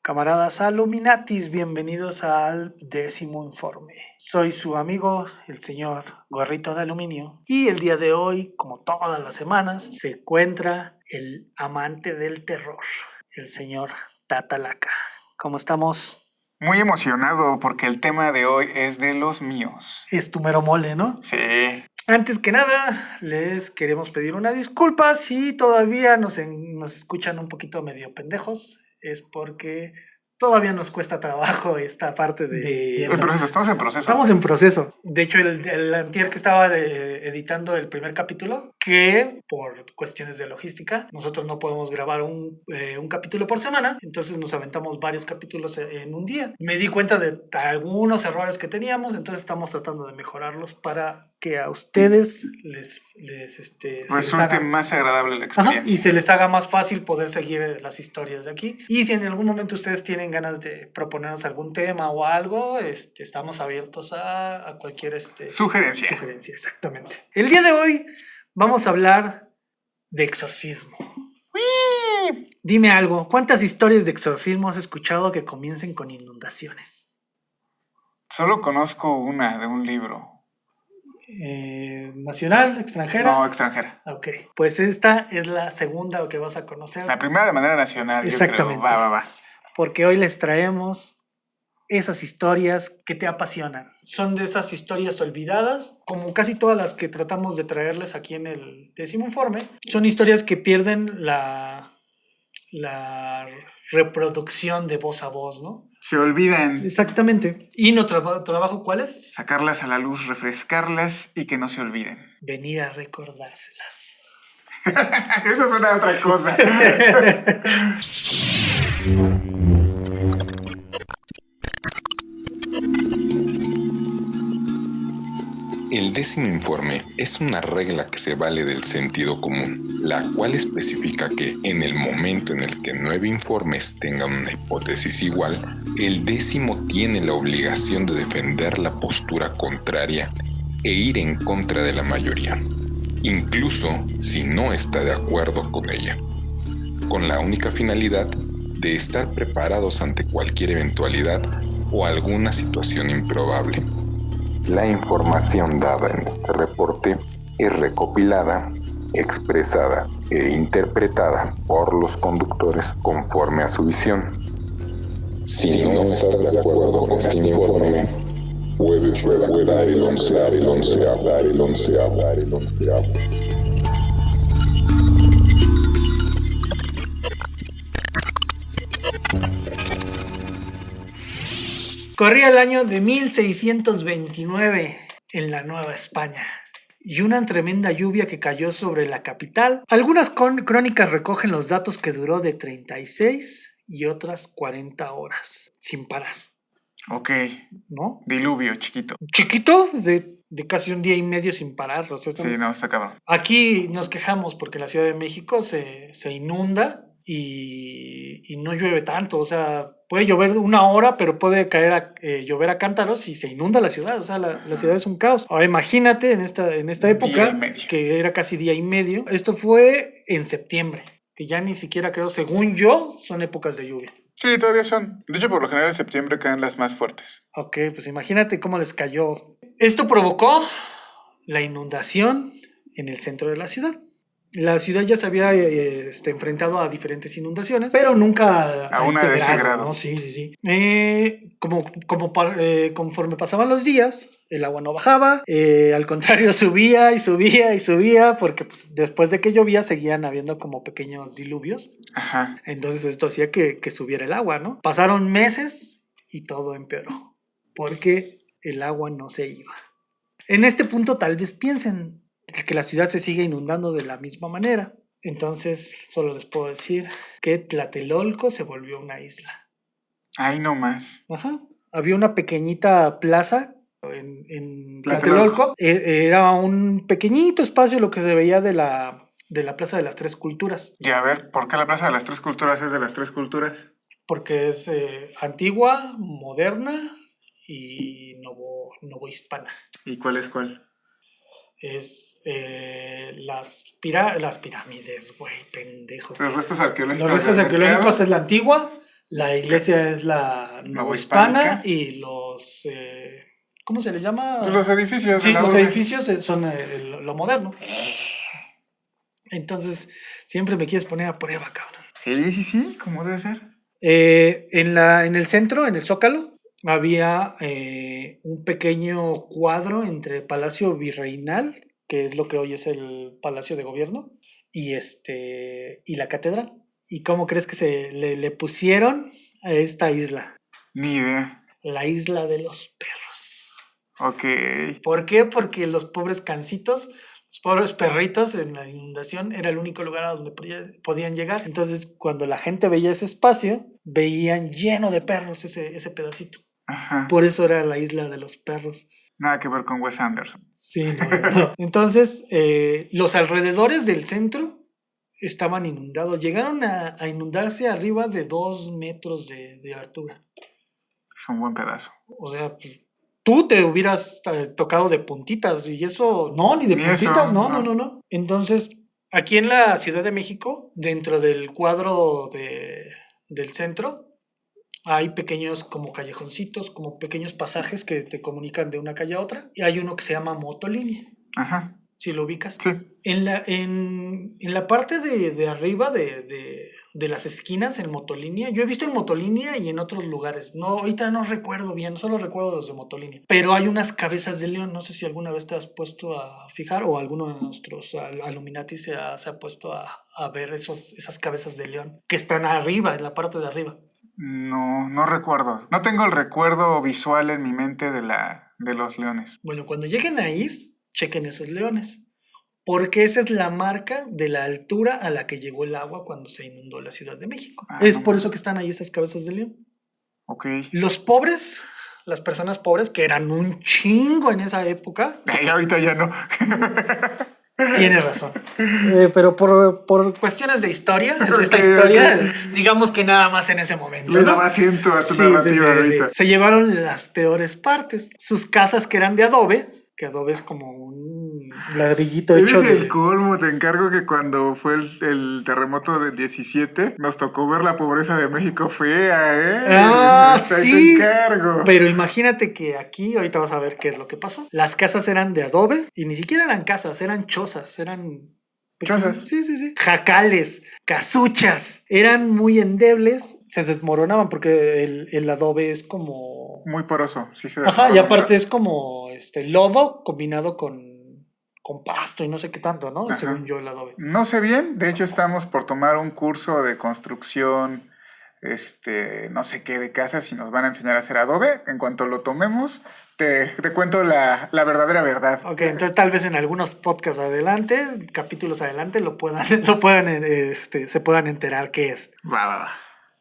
Camaradas Aluminatis, bienvenidos al 10º informe. Soy su amigo, el señor Gorrito de Aluminio, y el día de hoy, como todas las semanas, se encuentra el amante del terror, el señor Tatalaca. ¿Cómo estamos? Muy emocionado porque el tema de hoy es de los míos. Es tu mero mole, ¿no? Sí. Antes que nada, les queremos pedir una disculpa si todavía nos escuchan un poquito medio pendejos. Es porque todavía nos cuesta trabajo esta parte de Estamos en proceso. Estamos en proceso. De hecho, el antier que estaba editando el primer capítulo, que por cuestiones de logística, nosotros no podemos grabar un capítulo por semana, entonces nos aventamos varios capítulos en un día. Me di cuenta de algunos errores que teníamos, entonces estamos tratando de mejorarlos para que a ustedes les resulte más agradable la experiencia. Ajá, y se les haga más fácil poder seguir las historias de aquí. Y si en algún momento ustedes tienen ganas de proponernos algún tema o algo, estamos abiertos a cualquier sugerencia. Exactamente. El día de hoy vamos a hablar de exorcismo. ¡Uy! Dime algo, ¿cuántas historias de exorcismo has escuchado que comiencen con inundaciones? Solo conozco una de un libro. ¿Nacional? ¿Extranjera? No, extranjera. Ok, pues esta es la segunda que vas a conocer. La primera de manera nacional. Exactamente. Yo creo. Va. Porque hoy les traemos esas historias que te apasionan. Son de esas historias olvidadas, como casi todas las que tratamos de traerles aquí en el 10º informe. Son historias que pierden la reproducción de voz a voz, ¿no? Se olvidan. Exactamente. ¿Y nuestro trabajo cuál es? Sacarlas a la luz, refrescarlas y que no se olviden. Venir a recordárselas. Eso suena a otra cosa. El 10º informe es una regla que se vale del sentido común, la cual especifica que en el momento en el que 9 informes tengan una hipótesis igual, el 10º tiene la obligación de defender la postura contraria e ir en contra de la mayoría, incluso si no está de acuerdo con ella, con la única finalidad de estar preparados ante cualquier eventualidad o alguna situación improbable. La información dada en este reporte es recopilada, expresada e interpretada por los conductores conforme a su visión. Si no estás de acuerdo con este informe, puedes redactar el onceavo. Corría el año de 1629 en la Nueva España y una tremenda lluvia que cayó sobre la capital. Algunas crónicas recogen los datos que duró de 36 y otras 40 horas, sin parar. Ok. ¿No? Diluvio chiquito. ¿Chiquito? De casi un día y medio sin parar. O sea, sí, no, está cabrón. Aquí nos quejamos porque la Ciudad de México se inunda y no llueve tanto. O sea, puede llover una hora, pero puede llover a cántaros y se inunda la ciudad. O sea, la ciudad es un caos. Ahora imagínate en esta época, que era casi día y medio. Esto fue en septiembre, que ya ni siquiera creo, según yo, son épocas de lluvia. Sí, todavía son. De hecho, por lo general en septiembre caen las más fuertes. Ok, pues imagínate cómo les cayó. Esto provocó la inundación en el centro de la ciudad. La ciudad ya se había enfrentado a diferentes inundaciones, pero nunca a una de ese grado. ¿no? Sí. Conforme pasaban los días, el agua no bajaba, al contrario subía, porque pues, después de que llovía seguían habiendo como pequeños diluvios. Ajá. Entonces esto hacía que subiera el agua, ¿no? Pasaron meses y todo empeoró, porque el agua no se iba. En este punto tal vez piensen que la ciudad se sigue inundando de la misma manera. Entonces solo les puedo decir que Tlatelolco se volvió una isla. Ay, no más. Ajá. Había una pequeñita plaza en Tlatelolco. Era un pequeñito espacio lo que se veía de la Plaza de las Tres Culturas. Y a ver, ¿por qué la Plaza de las Tres Culturas es de las Tres Culturas? Porque es antigua, moderna y novohispana. ¿Y cuál es cuál? Es las pirámides, güey, pendejo. Los restos arqueológicos. Los restos arqueológicos es la antigua, La iglesia es la novohispana y los... ¿cómo se les llama? Los edificios Sí, de la los urbe. edificios son lo moderno. Entonces, siempre me quieres poner a prueba, cabrón. Sí, como debe ser. En el centro, en el Zócalo, había un pequeño cuadro entre Palacio Virreinal, que es lo que hoy es el Palacio de Gobierno, y la catedral. ¿Y cómo crees que le pusieron a esta isla? Ni idea. La isla de los perros. Ok. ¿Por qué? Porque los pobres cancitos, los pobres perritos en la inundación era el único lugar a donde podían llegar. Entonces, cuando la gente veía ese espacio, veían lleno de perros ese pedacito. Ajá. Por eso era la isla de los perros. Nada que ver con Wes Anderson. Sí, no. Entonces, los alrededores del centro estaban inundados. Llegaron a inundarse arriba de 2 metros de altura. Es un buen pedazo. O sea, pues, tú te hubieras tocado de puntitas y eso, no, ni de Ni puntitas, eso, no. Entonces, aquí en la Ciudad de México, dentro del cuadro del centro, hay pequeños como callejoncitos, como pequeños pasajes que te comunican de una calle a otra, y hay uno que se llama motolínea, Ajá. si lo ubicas. Sí. En la parte de arriba de las esquinas en motolínea, yo he visto en motolínea y en otros lugares. No, ahorita no recuerdo bien, solo recuerdo los de motolínea. Pero hay unas cabezas de león, no sé si alguna vez te has puesto a fijar o alguno de nuestros Illuminati se ha puesto a ver esas cabezas de león que están arriba, en la parte de arriba. No recuerdo. No tengo el recuerdo visual en mi mente de los leones. Bueno, cuando lleguen a ir, chequen esos leones. Porque esa es la marca de la altura a la que llegó el agua cuando se inundó la Ciudad de México. Es por eso que están ahí esas cabezas de león. Ok. Los pobres, las personas pobres, que eran un chingo en esa época. Ahorita ya no. Tienes razón. Pero por cuestiones de historia, digamos que nada más en ese momento. Le daba asiento a tu narrativa ahorita. Se llevaron las peores partes. Sus casas que eran de adobe, que adobe es como un ladrillito hecho de... el colmo, te encargo que cuando fue el terremoto del 17, nos tocó ver la pobreza de México fea, ¿eh? Sí. Te encargo. Pero imagínate que aquí, ahorita vas a ver qué es lo que pasó. Las casas eran de adobe y ni siquiera eran casas, eran chozas, eran... ¿Chozas? Sí. Jacales, casuchas, eran muy endebles, se desmoronaban porque el adobe es como... muy poroso, sí se desmorona. Ajá, y aparte es como lodo combinado con pasto y no sé qué tanto, ¿no? Ajá. Según yo, el adobe. No sé bien, de hecho estamos por tomar un curso de construcción, no sé qué de casas y nos van a enseñar a hacer adobe. En cuanto lo tomemos, te cuento la verdadera verdad. Ok, entonces tal vez en algunos podcasts adelante, capítulos adelante, se puedan enterar qué es. Va.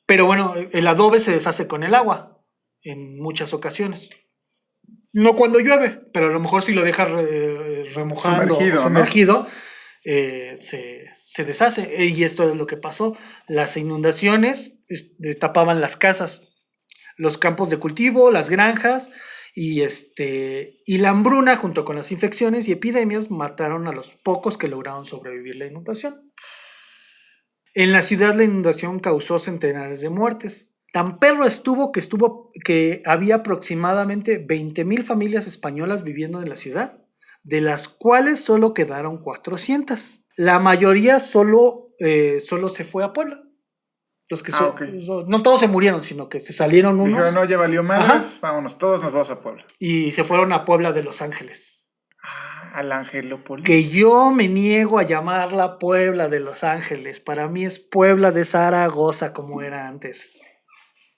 Pero bueno, el adobe se deshace con el agua en muchas ocasiones. No cuando llueve, pero a lo mejor si lo dejas remojando sumergido, ¿no? Se deshace. Y esto es lo que pasó. Las inundaciones tapaban las casas, los campos de cultivo, las granjas, y la hambruna junto con las infecciones y epidemias mataron a los pocos que lograron sobrevivir la inundación. En la ciudad la inundación causó centenares de muertes. Tan perro estuvo que había aproximadamente 20,000 familias españolas viviendo en la ciudad, de las cuales solo quedaron 400. La mayoría solo se fue a Puebla. Los que no todos se murieron, sino que se salieron unos. Dijeron, no, ya valió más, vámonos, todos nos vamos a Puebla. Y se fueron a Puebla de Los Ángeles. Al Angelópolis. Que yo me niego a llamarla Puebla de Los Ángeles. Para mí es Puebla de Zaragoza, como era antes.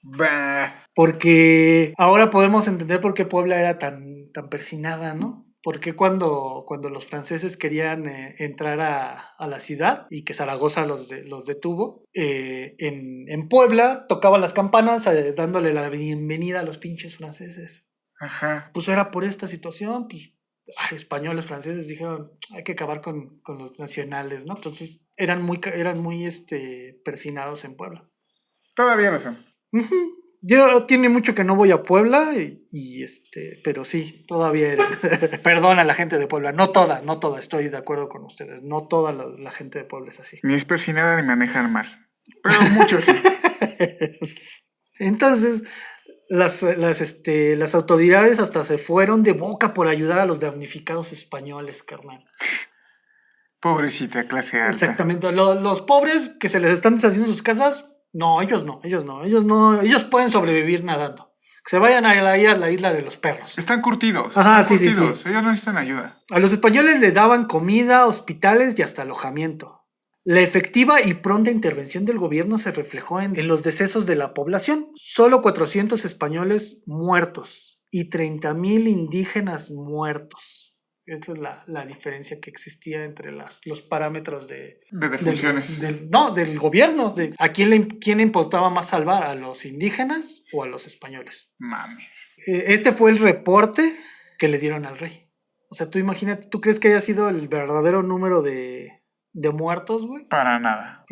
Bah. Porque ahora podemos entender por qué Puebla era tan persinada, ¿no? Porque cuando los franceses querían entrar a la ciudad y que Zaragoza los detuvo, en Puebla tocaban las campanas dándole la bienvenida a los pinches franceses. Ajá. Pues era por esta situación, pues españoles, franceses dijeron, hay que acabar con los nacionales, ¿no? Entonces eran muy persinados en Puebla. Todavía no son. Yo tiene mucho que no voy a Puebla pero sí, todavía era. Perdón a la gente de Puebla, no toda, estoy de acuerdo con ustedes, no toda la gente de Puebla es así. Ni es persinada ni manejan mal, pero muchos sí. Entonces, las autoridades hasta se fueron de boca por ayudar a los damnificados españoles, carnal. Pobrecita clase alta. Exactamente. Los pobres que se les están deshaciendo sus casas, no, ellos pueden sobrevivir nadando. Que se vayan a la isla de los perros. Están curtidos. Ajá, están sí. curtidos. Ellos no necesitan ayuda. A los españoles les daban comida, hospitales y hasta alojamiento. La efectiva y pronta intervención del gobierno se reflejó en los decesos de la población. Solo 400 españoles muertos y 30,000 indígenas muertos. Esta es la diferencia que existía entre los parámetros de defunciones. Del gobierno. ¿A quién le importaba más salvar? ¿A los indígenas o a los españoles? Mames. Este fue el reporte que le dieron al rey. O sea, tú imagínate, ¿tú crees que haya sido el verdadero número de muertos, güey? Para nada.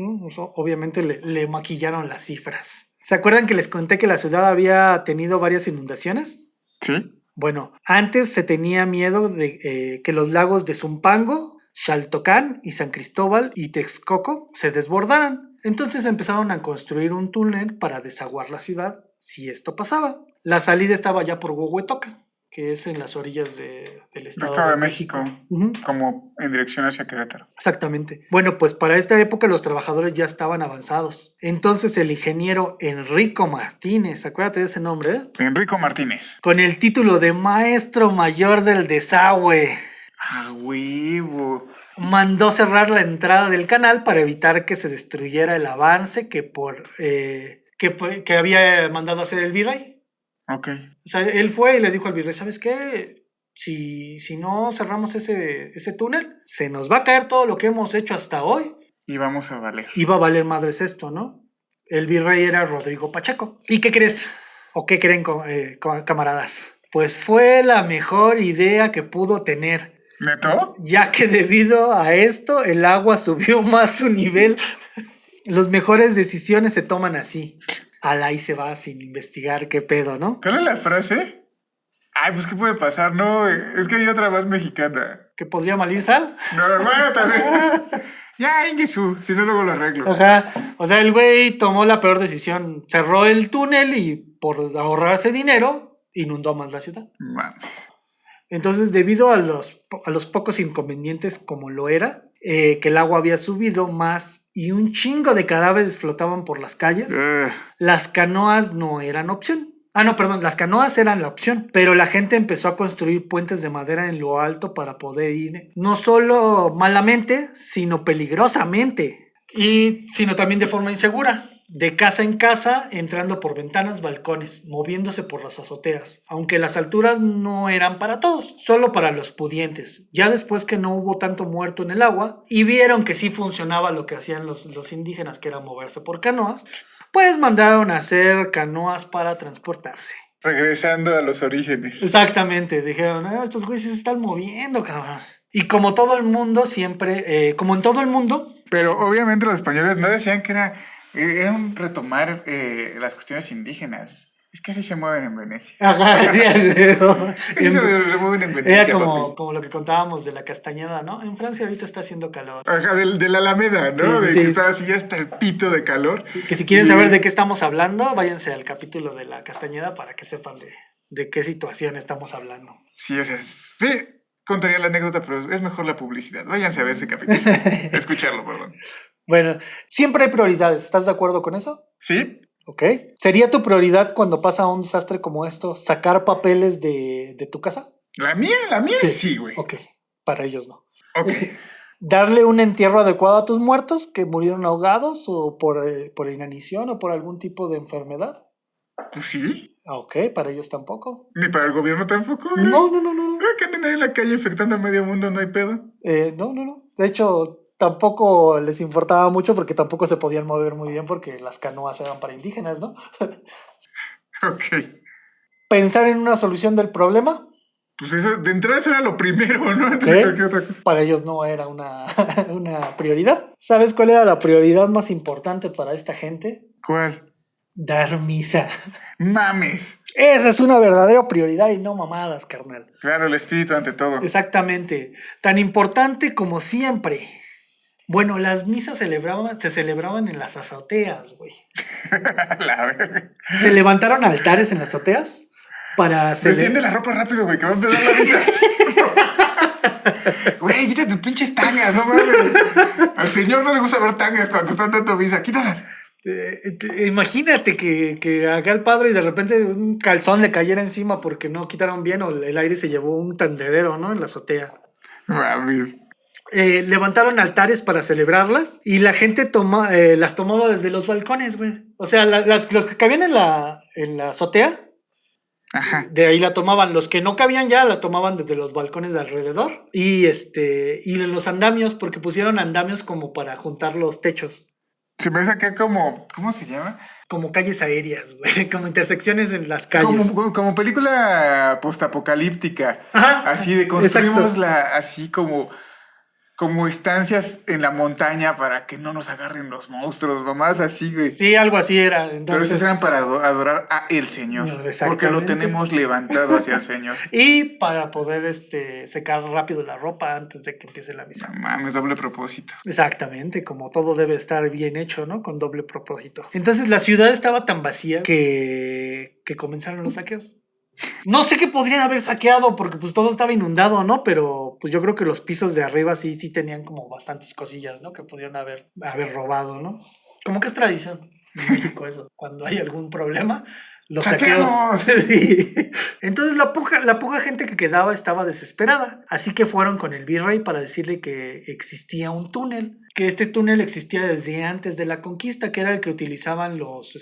Obviamente le maquillaron las cifras. ¿Se acuerdan que les conté que la ciudad había tenido varias inundaciones? Sí. Bueno, antes se tenía miedo de que los lagos de Zumpango, Xaltocán y San Cristóbal y Texcoco se desbordaran. Entonces empezaron a construir un túnel para desaguar la ciudad si esto pasaba. La salida estaba ya por Huehuetoca, que es en las orillas del Estado de México. Uh-huh. Como en dirección hacia Querétaro. Exactamente. Bueno, pues para esta época los trabajadores ya estaban avanzados. Entonces el ingeniero Enrico Martínez, acuérdate de ese nombre, ¿eh? Enrico Martínez. Con el título de maestro mayor del desagüe. ¡A huevo! Mandó cerrar la entrada del canal para evitar que se destruyera el avance que había mandado hacer el virrey. Ok. O sea, él fue y le dijo al virrey, ¿sabes qué? Si no cerramos ese túnel, se nos va a caer todo lo que hemos hecho hasta hoy. Y vamos a valer. Y va a valer madres esto, ¿no? El virrey era Rodrigo Pacheco. ¿Y qué crees? ¿O qué creen, camaradas? Pues fue la mejor idea que pudo tener. ¿Neto? Ya que debido a esto, el agua subió más su nivel. Las mejores decisiones se toman así. Alá y se va sin investigar qué pedo, ¿no? ¿Cuál es la frase? Ay, pues ¿qué puede pasar? No, es que hay otra más mexicana. ¿Que podría malir sal? No, bueno, también. Ya, Ingesu, si no luego lo arreglo. Ajá, o sea, el güey tomó la peor decisión. Cerró el túnel y por ahorrarse dinero, inundó más la ciudad. Mames. Entonces, debido a los pocos inconvenientes como lo era, que el agua había subido más y un chingo de cadáveres flotaban por las calles, las canoas no eran opción. Las canoas eran la opción, pero la gente empezó a construir puentes de madera en lo alto para poder ir no solo malamente, sino peligrosamente, sino también de forma insegura. De casa en casa, entrando por ventanas, balcones, moviéndose por las azoteas, aunque las alturas no eran para todos, solo para los pudientes. Ya después que no hubo tanto muerto en el agua y vieron que sí funcionaba lo que hacían los indígenas, que era moverse por canoas, pues mandaron a hacer canoas para transportarse. Regresando a los orígenes. Exactamente, dijeron, estos güeyes se están moviendo, cabrón. Y como todo el mundo siempre, como en todo el mundo... Pero obviamente los españoles no decían que era un retomar las cuestiones indígenas. Es que así se mueven en Venecia. Ajá, se mueven en Venecia. Era como lo que contábamos de la Castañeda, ¿no? En Francia ahorita está haciendo calor. Ajá, de la Alameda, ¿no? Sí, de que está así hasta el pito de calor. Que si quieren saber de qué estamos hablando, váyanse al capítulo de la Castañeda para que sepan de qué situación estamos hablando. Sí, o sea, sí, contaría la anécdota, pero es mejor la publicidad. Váyanse a ver ese capítulo. Escucharlo, perdón. Bueno, siempre hay prioridades, ¿estás de acuerdo con eso? Sí. Ok. ¿Sería tu prioridad cuando pasa un desastre como esto sacar papeles de tu casa? ¿La mía sí, güey. Ok, para ellos no. Ok. ¿Darle un entierro adecuado a tus muertos que murieron ahogados o por inanición o por algún tipo de enfermedad? Pues sí. Ok, para ellos tampoco. ¿Ni para el gobierno tampoco? No. Que anden ahí en la calle infectando a medio mundo, no hay pedo. No. De hecho... Tampoco les importaba mucho porque tampoco se podían mover muy bien porque las canoas eran para indígenas, ¿no? Ok. ¿Pensar en una solución del problema? Pues eso, de entrada eso era lo primero, ¿no? Antes de cualquier otra cosa. Para ellos no era una prioridad. ¿Sabes cuál era la prioridad más importante para esta gente? ¿Cuál? Dar misa. Mames. Esa es una verdadera prioridad y no mamadas, carnal. Claro, el espíritu ante todo. Exactamente. Tan importante como siempre. Bueno, las misas se celebraban en las azoteas, güey. La verga. Se levantaron altares en las azoteas para Desciende la ropa rápido, güey, que va a empezar la misa. Güey, quítate tus pinches tangas, no mames. Al señor no le gusta ver tangas cuando están dando misa, quítalas. Imagínate que haga el padre y de repente un calzón le cayera encima porque no quitaron bien o el aire se llevó un tendedero, ¿no? En la azotea. Mames. Levantaron altares para celebrarlas y la gente las tomaba desde los balcones, güey. O sea, los que cabían en la azotea, Ajá. de ahí la tomaban. Los que no cabían ya la tomaban desde los balcones de alrededor y en los andamios, porque pusieron andamios como para juntar los techos. Se me hace acá como, ¿cómo se llama? Como calles aéreas, güey, como intersecciones en las calles. Como película postapocalíptica. Ajá, Así de construimos exacto. así como estancias en la montaña para que no nos agarren los monstruos, mamás así, güey. Sí, algo así era. Pero Entonces, esos eran para adorar a el Señor. no, Porque lo exactamente. tenemos levantado hacia el Señor. Y para poder secar rápido la ropa antes de que empiece la misa. No mames, doble propósito. Exactamente, como todo debe estar bien hecho, ¿no? Con doble propósito. Entonces la ciudad estaba tan vacía que comenzaron los saqueos. No sé qué podrían haber saqueado porque pues todo estaba inundado, ¿no? Pero pues yo creo que los pisos de arriba sí tenían como bastantes cosillas, ¿no? Que podrían haber robado, ¿no? Como que es tradición en México eso. Cuando hay algún problema, los saqueos. ¡Saqueamos! Sí. Entonces la poca gente que quedaba estaba desesperada. Así que fueron con el virrey para decirle que existía un túnel. Que este túnel existía desde antes de la conquista, que era el que utilizaban los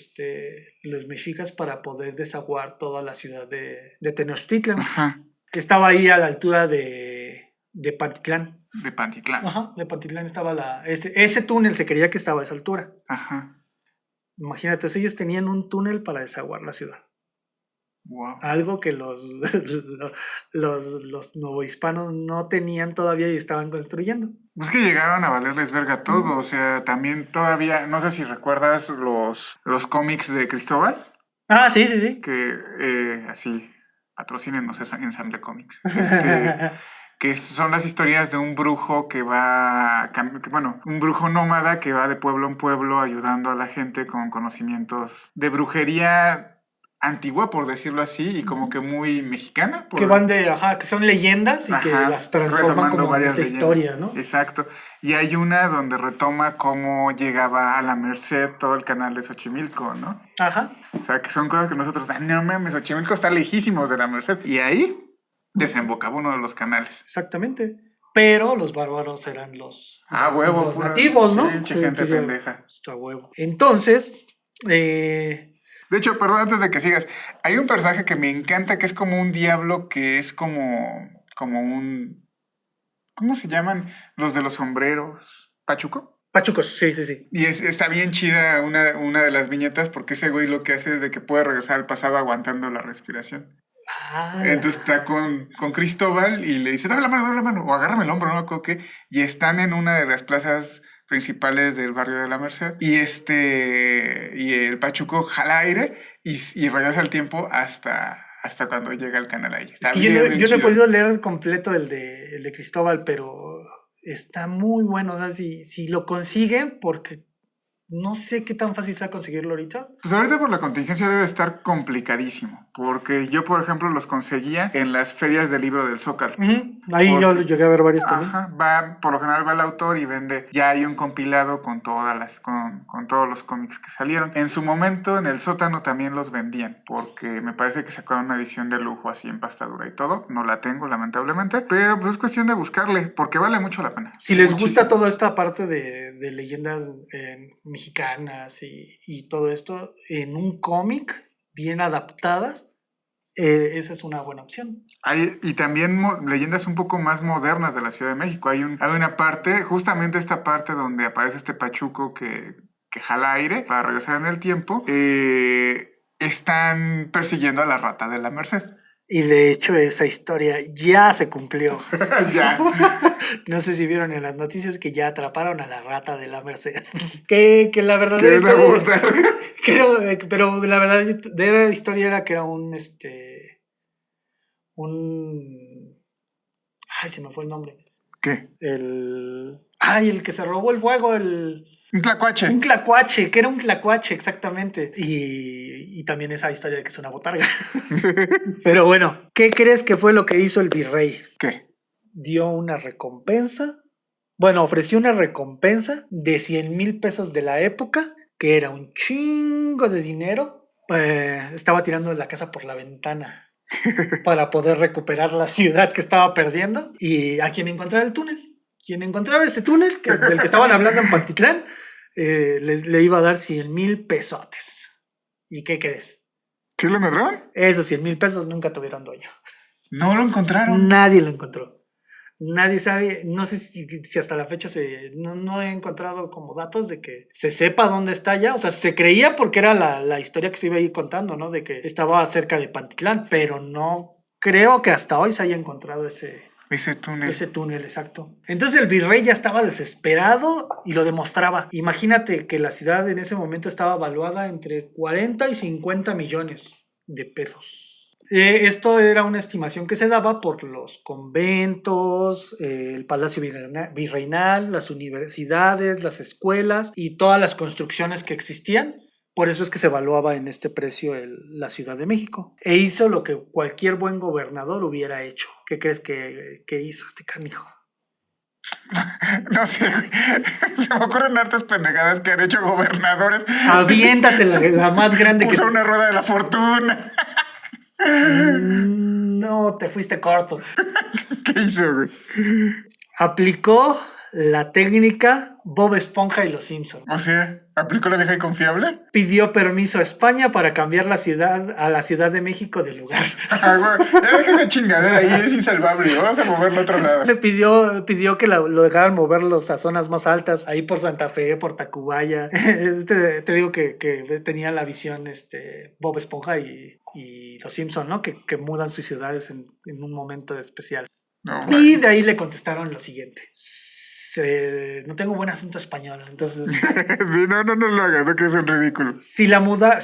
mexicas para poder desaguar toda la ciudad de Tenochtitlan. Ajá. Que estaba ahí a la altura de Pantitlán. De Pantitlán. Ajá, de Pantitlán estaba ese túnel, se creía que estaba a esa altura. Ajá. Imagínate, ellos tenían un túnel para desaguar la ciudad. Wow. Algo que los novohispanos no tenían todavía y estaban construyendo. Pues que llegaron a valerles verga todo. O sea, también todavía, no sé si recuerdas los cómics de Cristóbal. Ah, sí. Que así, patrocínenos Ensamble Comics. Que son las historias de un brujo un brujo nómada que va de pueblo en pueblo ayudando a la gente con conocimientos de brujería antigua, por decirlo así, y como que muy mexicana. Que van que son leyendas y que las transforman como en esta historia, ¿no? Exacto. Y hay una donde retoma cómo llegaba a la Merced todo el canal de Xochimilco, ¿no? Ajá. O sea, que son cosas que nosotros, no mames, Xochimilco está lejísimos de la Merced. Y ahí desembocaba uno de los canales. Exactamente. Pero los bárbaros eran los nativos, ¿no? Sí, gente pendeja. Está huevo. Entonces, de hecho, perdón, antes de que sigas, hay un personaje que me encanta que es como un diablo que es como un... ¿Cómo se llaman los de los sombreros? ¿Pachuco? Pachucos, sí. Y está bien chida una de las viñetas porque ese güey lo que hace es de que puede regresar al pasado aguantando la respiración. Entonces está con Cristóbal y le dice, dame la mano, o agárrame el hombro, no me acuerdo qué. Y están en una de las plazas principales del barrio de la Merced. Y el Pachuco jala aire y regresa el tiempo hasta cuando llega el canal ahí. Es que yo no he podido leer completo el de Cristóbal, pero está muy bueno. O sea, si lo consiguen, porque no sé qué tan fácil sea conseguirlo ahorita. Pues ahorita por la contingencia debe estar complicadísimo, porque yo, por ejemplo, los conseguía en las ferias del libro del Zócalo. Ahí yo llegué a ver varios también. Ajá, por lo general va el autor y vende, ya hay un compilado con con todos los cómics que salieron. En su momento, en el sótano también los vendían, porque me parece que sacaron una edición de lujo así en pasta dura y todo. No la tengo, lamentablemente, pero pues es cuestión de buscarle, porque vale mucho la pena. Si les gusta toda esta parte de leyendas mexicanas y todo esto en un cómic bien adaptadas, esa es una buena opción. Y también leyendas un poco más modernas de la Ciudad de México. Hay una parte, justamente esta parte donde aparece este Pachuco que jala aire para regresar en el tiempo. Están persiguiendo a la rata de la Merced. Y de hecho esa historia ya se cumplió. Ya. No sé si vieron en las noticias que ya atraparon a la rata de la Merced. que la verdadera historia... pero la verdadera historia era que era ay, se me fue el nombre. ¿Qué? Ay, el que se robó el fuego, Un tlacuache. Un tlacuache, que era un tlacuache, exactamente. Y también esa historia de que es una botarga. Pero bueno, ¿qué crees que fue lo que hizo el virrey? ¿Qué? Dio una recompensa. Bueno, ofreció una recompensa de 100,000 pesos de la época, que era un chingo de dinero. Estaba tirando la casa por la ventana para poder recuperar la ciudad que estaba perdiendo. Y a quien encontrara el túnel. Quien encontraba ese túnel, del que estaban hablando en Pantitlán, le iba a dar 100,000 pesotes. ¿Y qué crees? ¿Sí lo encontraron? Esos 100,000 pesos nunca tuvieron dueño. No lo encontraron. Nadie lo encontró. Nadie sabe, no sé si hasta la fecha no he encontrado como datos de que se sepa dónde está ya. O sea, se creía porque era la historia que se iba a ir contando, ¿no? De que estaba cerca de Pantitlán, pero no creo que hasta hoy se haya encontrado ese túnel. Ese túnel, exacto. Entonces el virrey ya estaba desesperado y lo demostraba. Imagínate que la ciudad en ese momento estaba valuada entre 40 y 50 millones de pesos. Esto era una estimación que se daba por los conventos, el palacio virreinal, las universidades, las escuelas y todas las construcciones que existían. Por eso es que se evaluaba en este precio la Ciudad de México. E hizo lo que cualquier buen gobernador hubiera hecho. ¿Qué crees que hizo este canijo? No sé, se me ocurren hartas pendejadas que han hecho gobernadores. Aviéntate la más grande. Puso una rueda de la fortuna. No, te fuiste corto. ¿Qué hizo, güey? Aplicó la técnica Bob Esponja y los Simpson. O sea, ¿aplicó la vieja y confiable? Pidió permiso a España para cambiar a la Ciudad de México de lugar. Ya deja esa chingadera ahí, es insalvable. Vamos a moverlo a otro lado. Le pidió que lo dejaran moverlos a zonas más altas, ahí por Santa Fe, por Tacubaya. Te digo que tenía la visión Bob Esponja y los Simpson, ¿no? Que mudan sus ciudades en un momento especial. No, y de ahí le contestaron lo siguiente. No tengo buen acento español, entonces... Sí, no lo hagas, no que es un ridículo. Si la muda,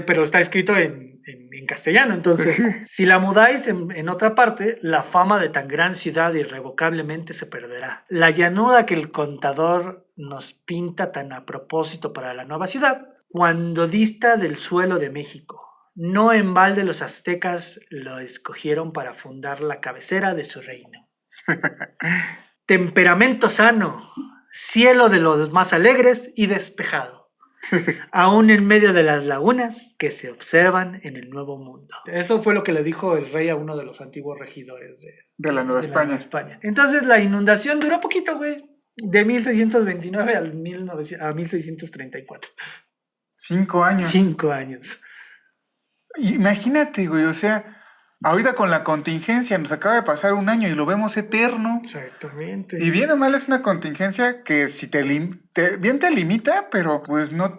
pero está escrito en castellano, entonces, si la mudáis en otra parte, la fama de tan gran ciudad irrevocablemente se perderá. La llanura que el contador nos pinta tan a propósito para la nueva ciudad, cuando dista del suelo de México. No en balde los aztecas lo escogieron para fundar la cabecera de su reino. Temperamento sano, cielo de los más alegres y despejado, aún en medio de las lagunas que se observan en el Nuevo Mundo. Eso fue lo que le dijo el rey a uno de los antiguos regidores de la Nueva España. Entonces la inundación duró poquito, güey, de 1629 a 1634. 5 años. 5 años. Imagínate, güey, o sea, ahorita con la contingencia nos acaba de pasar 1 año y lo vemos eterno. Exactamente. Y bien o mal es una contingencia que si bien te limita, pero pues no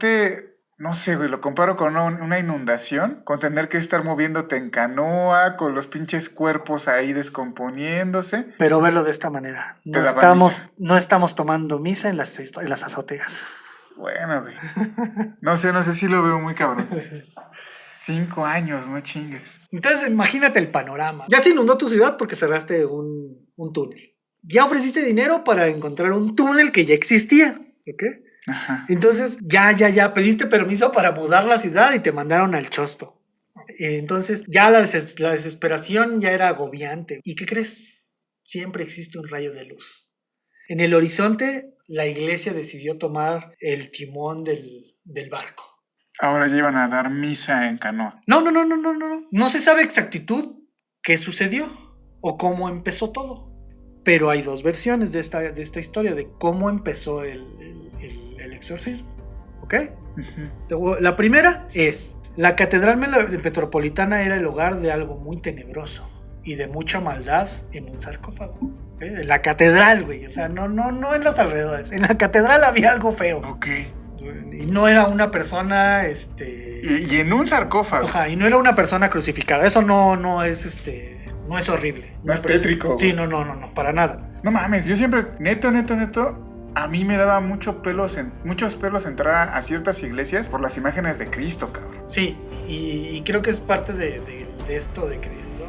sé, güey, lo comparo con una inundación, con tener que estar moviéndote en canoa, con los pinches cuerpos ahí descomponiéndose. Pero verlo de esta manera, no estamos tomando misa en las azoteas. Bueno, güey. No sé si lo veo muy cabrón. 5 años, no chingues. Entonces, imagínate el panorama. Ya se inundó tu ciudad porque cerraste un túnel. Ya ofreciste dinero para encontrar un túnel que ya existía, ¿ok? Ajá. Entonces, ya pediste permiso para mudar la ciudad y te mandaron al chosto. Entonces, ya la desesperación ya era agobiante. ¿Y qué crees? Siempre existe un rayo de luz. En el horizonte, la iglesia decidió tomar el timón del barco. Ahora ya iban a dar misa en canoa. No. No se sabe exactitud qué sucedió o cómo empezó todo. Pero hay 2 versiones de esta historia de cómo empezó el exorcismo. ¿Ok? Uh-huh. La primera es: la catedral metropolitana era el hogar de algo muy tenebroso y de mucha maldad en un sarcófago. ¿Okay? En la catedral, güey. O sea, no en los alrededores. En la catedral había algo feo. Ok. Y no era una persona, Y en un sarcófago. Ajá, y no era una persona crucificada. Eso no es, no es horrible. No es tétrico. Sí, no, para nada. No mames, yo siempre, neto, a mí me daba muchos pelos entrar a ciertas iglesias por las imágenes de Cristo, cabrón. Sí, y creo que es parte de esto de que dices,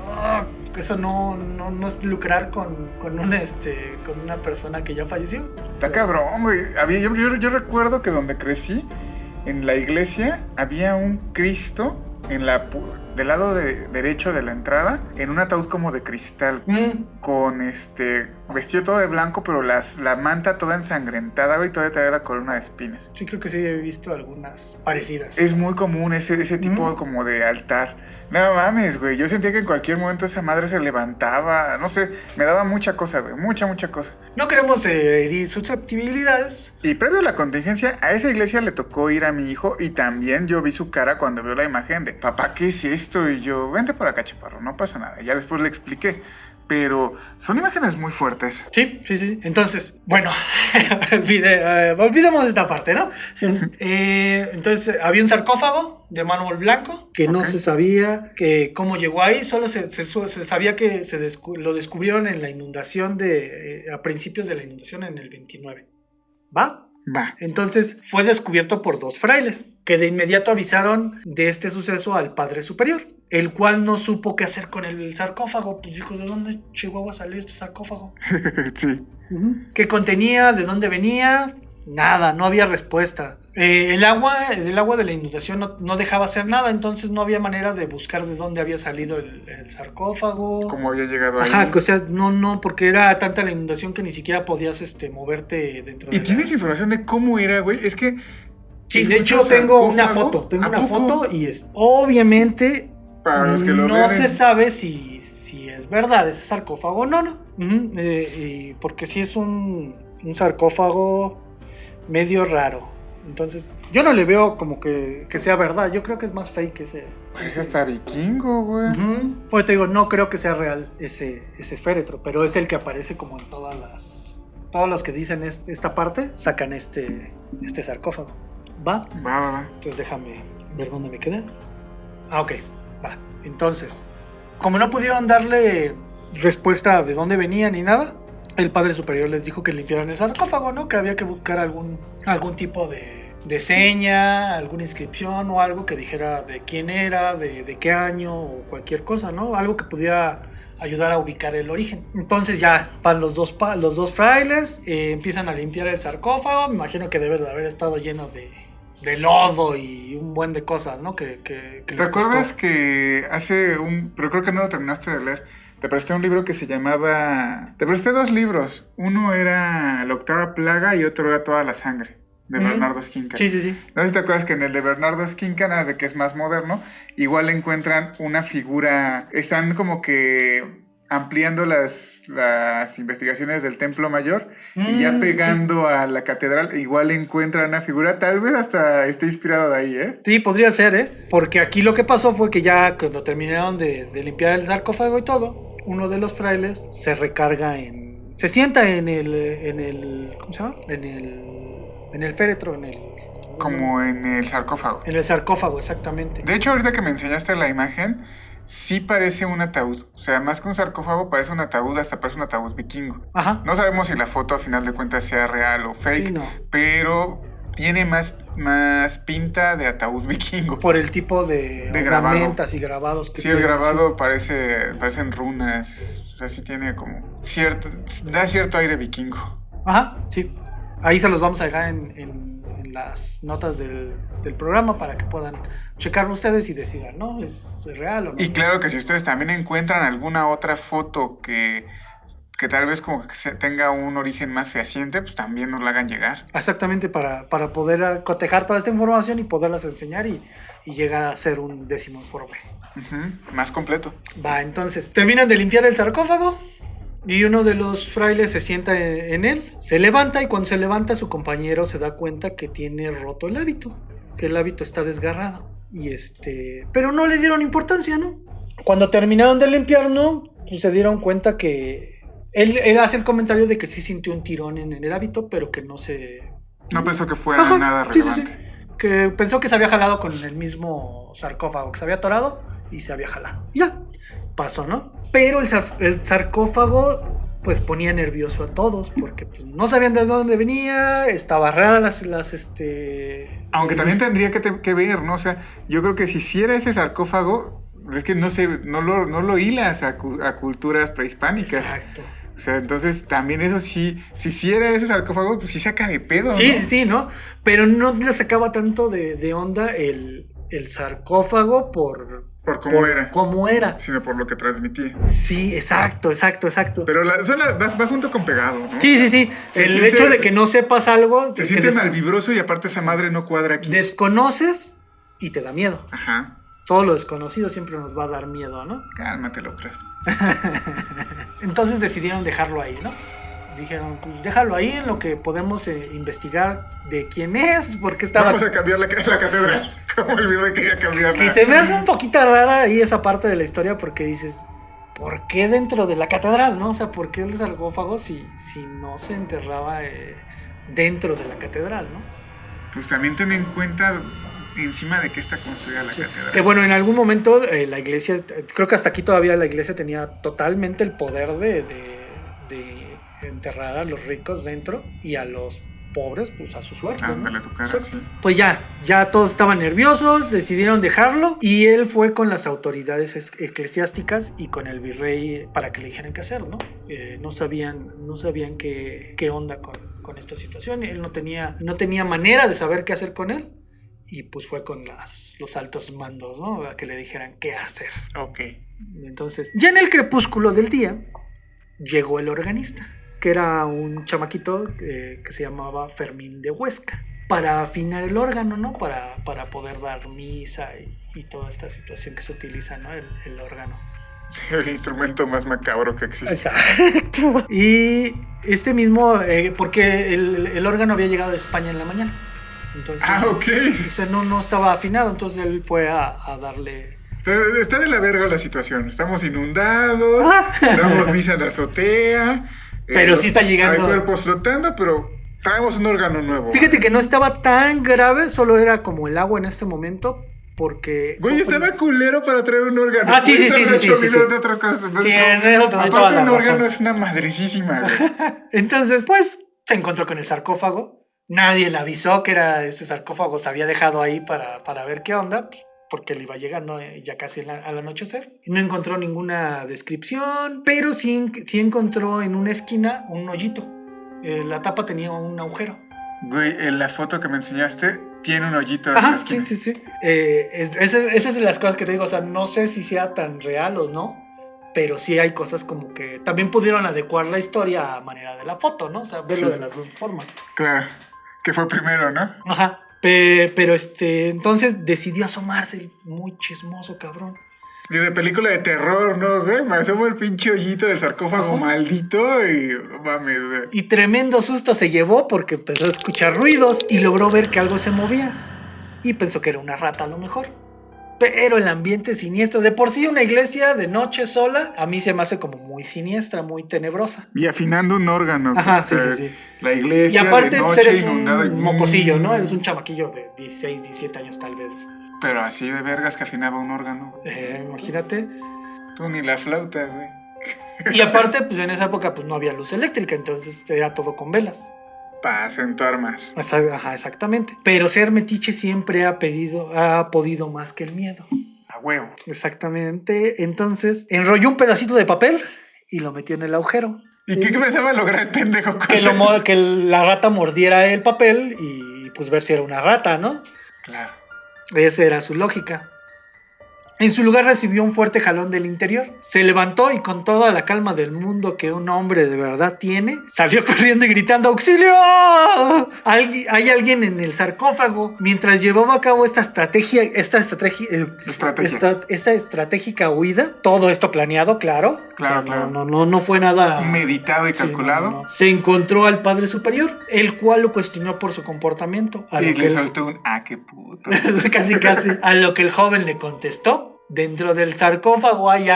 eso no es lucrar con una persona que ya falleció. Está cabrón, güey. Yo recuerdo que donde crecí, en la iglesia, había un Cristo del lado derecho de la entrada, en un ataúd como de cristal, con vestido todo de blanco, pero la manta toda ensangrentada, güey, todavía traía la corona de espinas. Sí, creo que sí he visto algunas parecidas. Es muy común ese tipo como de altar. No mames, güey, yo sentía que en cualquier momento esa madre se levantaba, no sé, me daba mucha cosa, güey, mucha cosa. No queremos herir susceptibilidades. Y previo a la contingencia, a esa iglesia le tocó ir a mi hijo y también yo vi su cara cuando vio la imagen de, papá, ¿qué es esto? Y yo, vente por acá, chaparro, no pasa nada. Y ya después le expliqué. Pero son imágenes muy fuertes. Sí. Entonces, bueno, olvidemos esta parte, ¿no? Entonces, había un sarcófago de mármol blanco que no se sabía cómo llegó ahí. Solo se sabía que lo descubrieron en la inundación a principios de la inundación en el 29. ¿Va? Entonces fue descubierto por 2 frailes que de inmediato avisaron de este suceso al padre superior, el cual no supo qué hacer con el sarcófago. Pues dijo, ¿de dónde Chihuahua salió este sarcófago? Sí. ¿Qué contenía? ¿De dónde venía? Nada, no había respuesta. El agua de la inundación no dejaba hacer nada, entonces no había manera de buscar de dónde había salido el sarcófago. ¿Cómo había llegado ahí? Ajá, o sea, no, porque era tanta la inundación que ni siquiera podías moverte dentro de ¿Y tienes información de cómo era, güey? Es que... Sí, de hecho tengo una foto, y obviamente para los que lo no se sabe si es verdad ese sarcófago o no. Porque sí es un sarcófago medio raro. Entonces, yo no le veo como que sea verdad. Yo creo que es más fake ese. Parece hasta vikingo, güey. Pues te digo, no creo que sea real ese féretro, pero es el que aparece como en todos los que dicen esta parte, sacan este sarcófago. ¿Va? Va. Entonces déjame ver dónde me quedé. Ok, va. Entonces, como no pudieron darle respuesta de dónde venía ni nada, el padre superior les dijo que limpiaran el sarcófago, ¿no? Que había que buscar algún tipo de seña, alguna inscripción o algo que dijera de quién era, de qué año o cualquier cosa, ¿no? Algo que pudiera ayudar a ubicar el origen. Entonces ya van los dos frailes, empiezan a limpiar el sarcófago. Me imagino que debe de haber estado lleno de lodo y un buen de cosas, ¿no? Que ¿Te acuerdas que pero creo que no lo terminaste de leer? Te presté un libro que se llamaba... Te presté 2 libros. Uno era La Octava Plaga y otro era Toda la Sangre, de Bernardo Esquinca. Sí. No sé si te acuerdas que en el de Bernardo Esquinca, nada de que es más moderno, igual encuentran una figura... Están como que ampliando las investigaciones del Templo Mayor y ya pegando a la catedral, igual encuentran una figura, tal vez hasta esté inspirado de ahí, ¿eh? Sí, podría ser, porque aquí lo que pasó fue que ya cuando terminaron de limpiar el sarcófago y todo, uno de los frailes se sienta en el ¿cómo se llama? En el féretro, como en el sarcófago. En el sarcófago, exactamente. De hecho, ahorita que me enseñaste la imagen, sí parece un ataúd. O sea, más que un sarcófago, parece un ataúd, hasta parece un ataúd vikingo. Ajá. No sabemos si la foto a final de cuentas sea real o fake, sí, no. Pero tiene más pinta de ataúd vikingo. Por el tipo de ornamentas y grabados que tiene. Sí, el grabado parecen runas. O sea, sí tiene como da cierto aire vikingo. Ajá, sí. Ahí se los vamos a dejar en las notas del programa para que puedan checarlo ustedes y decidan, ¿no? ¿Es real o no? Y claro que si ustedes también encuentran alguna otra foto que tal vez como que tenga un origen más fehaciente, pues también nos la hagan llegar. Exactamente, para poder cotejar toda esta información y poderlas enseñar y llegar a ser un 10º informe. Más completo. Va, entonces, terminan de limpiar el sarcófago y uno de los frailes se sienta en él, se levanta y cuando se levanta su compañero se da cuenta que tiene roto el hábito, que el hábito está desgarrado. Pero no le dieron importancia, ¿no? Cuando terminaron de limpiarlo, pues se dieron cuenta que él hace el comentario de que sí sintió un tirón en el hábito, pero que no pensó que fuera nada relevante. Sí. Que pensó que se había jalado con el mismo sarcófago, que se había atorado y se había jalado. Ya, pasó, ¿no? Pero el sarcófago pues ponía nervioso a todos porque pues, no sabían de dónde venía, estaba rara Aunque también tendría que ver, ¿no? O sea, yo creo que si hiciera ese sarcófago, Es que no sé, no lo hilas a culturas prehispánicas. Exacto. O sea, entonces también eso sí, si era ese sarcófago, pues sí saca de pedo, Sí, ¿no? sí, sí, ¿no? Pero no le sacaba tanto de onda el sarcófago por cómo era. Sino por lo que transmitía. Sí, exacto. Pero va junto con pegado, ¿no? Sí, sí, sí. El hecho de que no sepas algo. Se siente malvibroso y aparte esa madre no cuadra aquí. Desconoces y te da miedo. Ajá. Todo lo desconocido siempre nos va a dar miedo, ¿no? Cálmate, Lovecraft. Entonces decidieron dejarlo ahí, ¿no? Dijeron, pues déjalo ahí en lo que podemos investigar de quién es, porque estaba... Vamos a cambiar la catedral, como el virrey quería cambiarla. Y te me hace un poquito rara ahí esa parte de la historia porque dices, ¿por qué dentro de la catedral, no? O sea, ¿por qué el sarcófago si no se enterraba dentro de la catedral, no? Pues también ten en cuenta encima de qué está construida la catedral. Que bueno, en algún momento la iglesia, creo que hasta aquí todavía la iglesia tenía totalmente el poder de enterrar a los ricos dentro y a los pobres, pues a su suerte. Ándale, tu cara, sí. Pues ya todos estaban nerviosos, decidieron dejarlo y él fue con las autoridades eclesiásticas y con el virrey para que le dijeran qué hacer, ¿no? No sabían qué onda con esta situación. Él no tenía manera de saber qué hacer con él. Y pues fue con los altos mandos, ¿no? A que le dijeran qué hacer. Ok. Entonces, ya en el crepúsculo del día, llegó el organista, que era un chamaquito que se llamaba Fermín de Huesca, para afinar el órgano, ¿no? Para poder dar misa y toda esta situación que se utiliza, ¿no? El órgano. El instrumento más macabro que existe. Exacto. Y este mismo, porque el órgano había llegado de España en la mañana. Entonces, ok. O sea, no estaba afinado, entonces él fue a darle... Está de la verga la situación. Estamos inundados, damos misa en la azotea. Pero sí está llegando... Hay cuerpos flotando, pero traemos un órgano nuevo. Fíjate que no estaba tan grave, solo era como el agua en este momento, porque... Güey, estaba culero para traer un órgano. Ah, sí. De otras cosas. Aparte un órgano es una madrecísima, güey. Entonces, pues, se encontró con el sarcófago. Nadie le avisó que era ese sarcófago, se había dejado ahí para ver qué onda, porque le iba llegando ya casi al anochecer. No encontró ninguna descripción, pero sí encontró en una esquina un hoyito. La tapa tenía un agujero. Güey, en la foto que me enseñaste tiene un hoyito. Ajá, sí. Esa es de las cosas que te digo, o sea, no sé si sea tan real o no, pero sí hay cosas como que también pudieron adecuar la historia a manera de la foto, ¿no? O sea, verlo de las dos formas. Claro, que fue primero, ¿no? Ajá. Pero entonces decidió asomarse, muy chismoso, cabrón. Y de película de terror, ¿no, güey? Me asomo el pinche hoyito del sarcófago maldito y mames, güey. Y tremendo susto se llevó porque empezó a escuchar ruidos y logró ver que algo se movía. Y pensó que era una rata a lo mejor. Pero el ambiente siniestro, de por sí una iglesia de noche sola, a mí se me hace como muy siniestra, muy tenebrosa. Y afinando un órgano. Ajá, sí. La iglesia y aparte de noche pues eres inundada un mocosillo, ¿no? Eres un chamaquillo de 16, 17 años tal vez. Pero así de vergas que afinaba un órgano. Imagínate. Tú ni la flauta, güey. Y aparte, pues en esa época pues no había luz eléctrica, entonces era todo con velas. Para acentuar más. Ajá, exactamente. Pero ser metiche siempre ha podido más que el miedo. A huevo. Exactamente. Entonces, enrolló un pedacito de papel y lo metió en el agujero. ¿Y qué pensaba lograr el pendejo con que la rata mordiera el papel y pues ver si era una rata, ¿no? Claro. Esa era su lógica. En su lugar recibió un fuerte jalón del interior. Se levantó y con toda la calma del mundo que un hombre de verdad tiene, salió corriendo y gritando ¡auxilio! Hay alguien en el sarcófago. Mientras llevaba a cabo esta estratégica huida, todo esto planeado, claro. Claro. No fue nada meditado y calculado. No. Se encontró al Padre Superior, el cual lo cuestionó por su comportamiento. Y le soltó un qué puto. Casi. A lo que el joven le contestó: dentro del sarcófago hay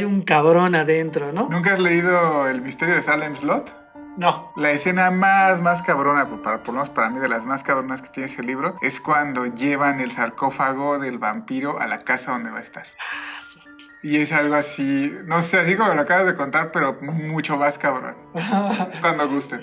un cabrón adentro, ¿no? ¿Nunca has leído El misterio de Salem's Lot? No. La escena más cabrona, por lo menos para mí de las más cabronas que tiene ese libro, es cuando llevan el sarcófago del vampiro a la casa donde va a estar. Y es algo así, no sé, así como lo acabas de contar, pero mucho más cabrón. Cuando gusten.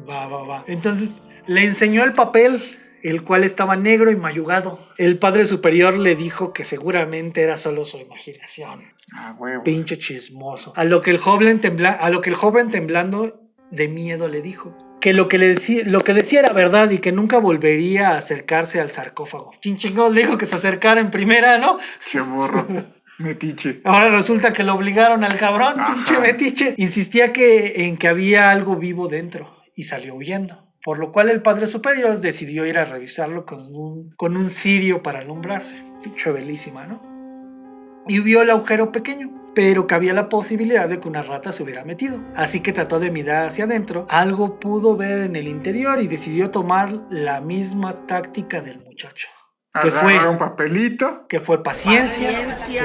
Va. Entonces, le enseñó el papel el cual estaba negro y mayugado. El padre superior le dijo que seguramente era solo su imaginación. Ah, huevo. Pinche chismoso. A lo que el joven temblando de miedo le dijo que lo que decía era verdad y que nunca volvería a acercarse al sarcófago. ¿Quién chingón le dijo que se acercara en primera, no? Qué morro. Metiche. Ahora resulta que lo obligaron al cabrón, Ajá. pinche metiche. Insistía en que había algo vivo dentro y salió huyendo. Por lo cual el padre superior decidió ir a revisarlo con un cirio para alumbrarse. Pinche belísima, ¿no? Y vio el agujero pequeño, pero cabía la posibilidad de que una rata se hubiera metido. Así que trató de mirar hacia adentro. Algo pudo ver en el interior y decidió tomar la misma táctica del muchacho. Agarra un papelito. Que fue paciencia,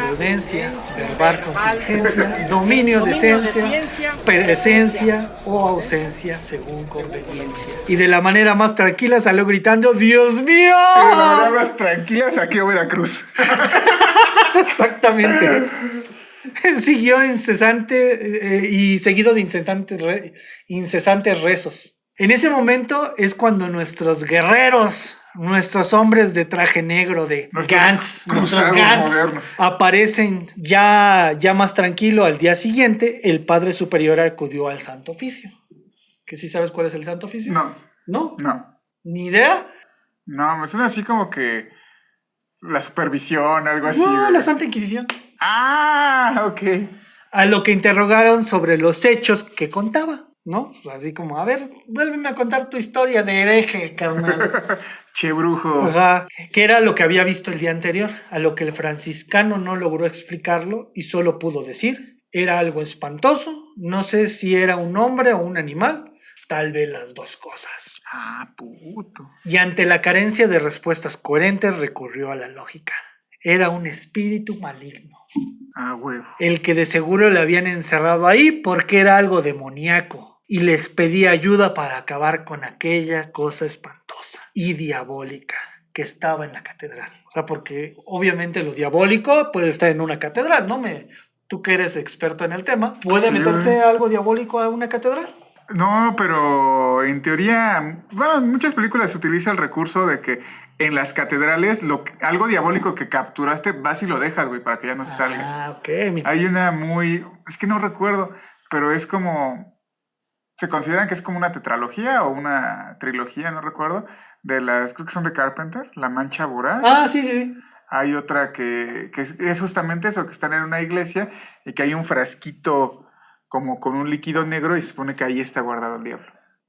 prudencia, verbal contingencia, dominio de esencia, presencia o ausencia según conveniencia. Y de la manera más tranquila salió gritando: ¡Dios mío! Y de la manera más tranquila saqueó Veracruz. Exactamente. Siguió incesante y seguido de incesantes rezos. En ese momento es cuando nuestros guerreros, nuestros hombres de traje negro de Gantz, nuestros Gantz, aparecen ya más tranquilo. Al día siguiente, el padre superior acudió al Santo Oficio. ¿Que sí sabes cuál es el Santo Oficio? No. ¿No? No. ¿Ni idea? No, me suena así como que la supervisión, algo así. No, ¿verdad? la Santa Inquisición. Ah, ok. A lo que interrogaron sobre los hechos que contaba, ¿no? Así como, a ver, vuélveme a contar tu historia de hereje, carnal. Che brujo. Ajá. Que era lo que había visto el día anterior, a lo que el franciscano no logró explicarlo y solo pudo decir: era algo espantoso, no sé si era un hombre o un animal, tal vez las dos cosas. Ah, puto. Y ante la carencia de respuestas coherentes recurrió a la lógica. Era un espíritu maligno. Ah, huevo. El que de seguro le habían encerrado ahí porque era algo demoníaco y les pedía ayuda para acabar con aquella cosa espantosa y diabólica que estaba en la catedral. O sea, porque obviamente lo diabólico puede estar en una catedral, ¿no? Tú que eres experto en el tema, ¿puede meterse algo diabólico a una catedral? No, pero en teoría, bueno, en muchas películas se utiliza el recurso de que en las catedrales algo diabólico que capturaste vas y lo dejas, güey, para que ya no se salga. Ah, ok. Hay una es que no recuerdo, pero es como, se consideran que es como una tetralogía o una trilogía, no recuerdo, creo que son de Carpenter, La Mancha Voraz. Ah, sí. Hay otra que es justamente eso, que están en una iglesia y que hay un frasquito como con un líquido negro y se supone que ahí está guardado el diablo.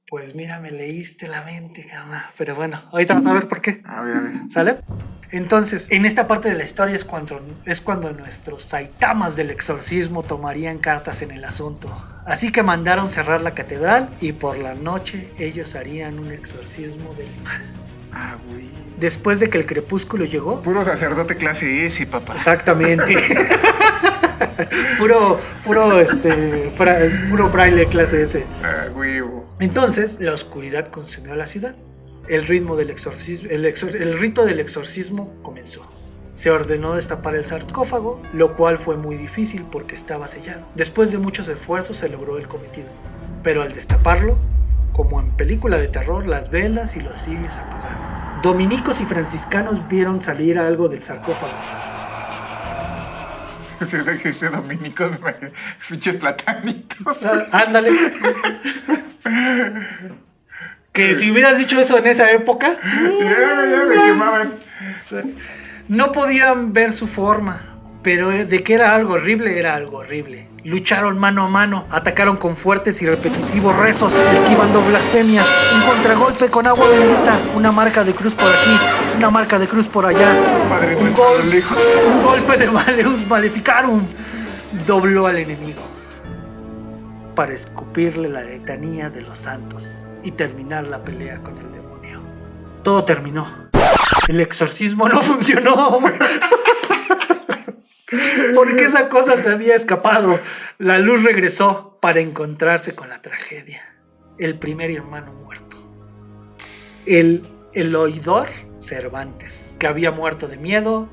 Pues mira, me leíste la mente, carnal. Pero bueno, ahorita vas a ver por qué. A ver. ¿Sale? Entonces, en esta parte de la historia es cuando nuestros saitamas del exorcismo tomarían cartas en el asunto. Así que mandaron cerrar la catedral y por la noche ellos harían un exorcismo del mal. Ah, güey. Después de que el crepúsculo llegó... Puro sacerdote clase S, papá. Exactamente. puro fraile clase S. Ah, güey. Entonces, la oscuridad consumió la ciudad. El rito del exorcismo comenzó. Se ordenó destapar el sarcófago, lo cual fue muy difícil porque estaba sellado. Después de muchos esfuerzos se logró el cometido. Pero al destaparlo, como en película de terror, las velas y los cirios se apagaron. Dominicos y franciscanos vieron salir algo del sarcófago. Si es que dice dominicos, me imagino pinches platanitos. Ándale. Que si hubieras dicho eso en esa época, ya me quemaban. No podían ver su forma, pero de que era algo horrible. Lucharon mano a mano, atacaron con fuertes y repetitivos rezos, esquivando blasfemias, un contragolpe con agua bendita, una marca de cruz por aquí, una marca de cruz por allá, Padre nuestro de lejos. Un golpe de Maleus Maleficarum dobló al enemigo para escupirle la letanía de los santos y terminar la pelea con el demonio. Todo terminó. El exorcismo no funcionó. Porque esa cosa se había escapado. La luz regresó para encontrarse con la tragedia. El primer hermano muerto. El oidor Cervantes, que había muerto de miedo,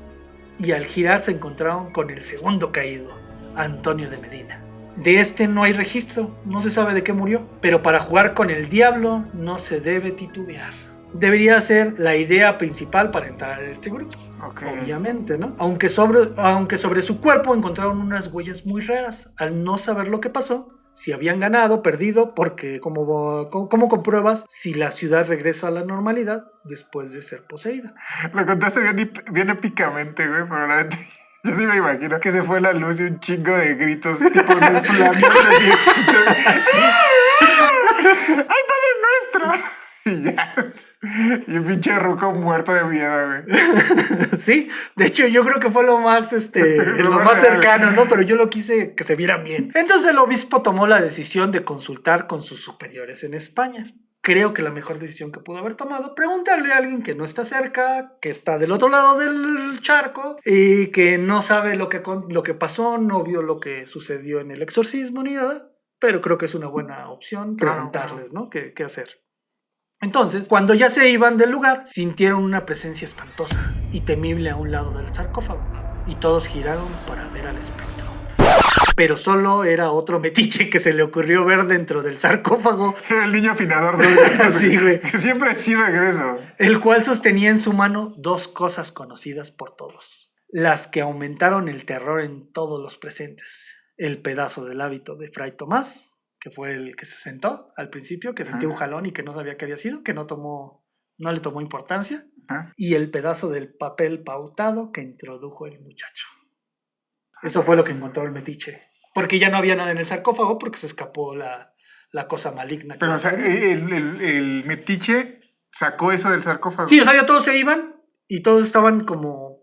y al girar se encontraron con el segundo caído, Antonio de Medina. De este no hay registro, no se sabe de qué murió, pero para jugar con el diablo no se debe titubear. debería ser la idea principal para entrar en este grupo. Ok. Obviamente, ¿no? Aunque sobre su cuerpo encontraron unas huellas muy raras. Al no saber lo que pasó, si habían ganado, perdido, porque ¿cómo compruebas si la ciudad regresa a la normalidad después de ser poseída? Lo contaste bien épicamente, güey, pero la neta, yo sí me imagino que se fue la luz y un chingo de gritos tipo de Flanders. Sí. ¡Ay, Padre Nuestro! Y ya. Y un pinche ruco muerto de miedo, güey. Sí, de hecho yo creo que fue lo más, lo más más real. cercano, ¿no? Pero yo lo quise que se vieran bien. Entonces el obispo tomó la decisión de consultar con sus superiores en España. Creo que la mejor decisión que pudo haber tomado, preguntarle a alguien que no está cerca, que está del otro lado del charco y que no sabe lo que pasó, no vio lo que sucedió en el exorcismo ni nada, pero creo que es una buena opción preguntarles, ¿no? ¿Qué hacer? Entonces, cuando ya se iban del lugar, sintieron una presencia espantosa y temible a un lado del sarcófago, y todos giraron para ver al espectro. Pero solo era otro metiche que se le ocurrió ver dentro del sarcófago. Era el niño afinador de Sí, güey. Que siempre sí regreso. El cual sostenía en su mano dos cosas conocidas por todos, las que aumentaron el terror en todos los presentes. El pedazo del hábito de Fray Tomás, que fue el que se sentó al principio, que sintió un jalón y que no sabía qué había sido, que no le tomó importancia, y el pedazo del papel pautado que introdujo el muchacho. Eso fue lo que encontró el metiche, porque ya no había nada en el sarcófago porque se escapó la cosa maligna. Pero, o sea, el metiche sacó eso del sarcófago. Sí, o sea, ya todos se iban y todos estaban como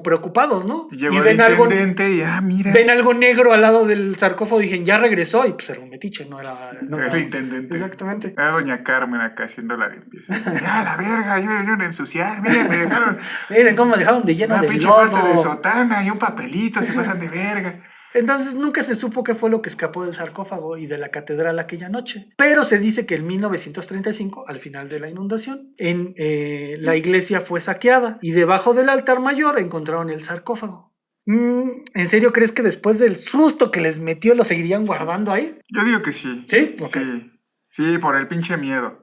preocupados, ¿no? Y llegó el intendente y, mira. Ven algo negro al lado del sarcófago y dijeron, ya regresó, y pues era un metiche, no era el intendente. Exactamente. Era doña Carmen acá haciendo la limpieza. Ya, la verga, ahí me vinieron a ensuciar, miren, me dejaron. Miren cómo me dejaron de lleno de pinche lodo. parte de sotana y un papelito, se pasan de verga. Entonces nunca se supo qué fue lo que escapó del sarcófago y de la catedral aquella noche. Pero se dice que en 1935, al final de la inundación, la iglesia fue saqueada y debajo del altar mayor encontraron el sarcófago. ¿En serio crees que después del susto que les metió lo seguirían guardando ahí? Yo digo que sí. ¿Sí? Okay. Sí, por el pinche miedo.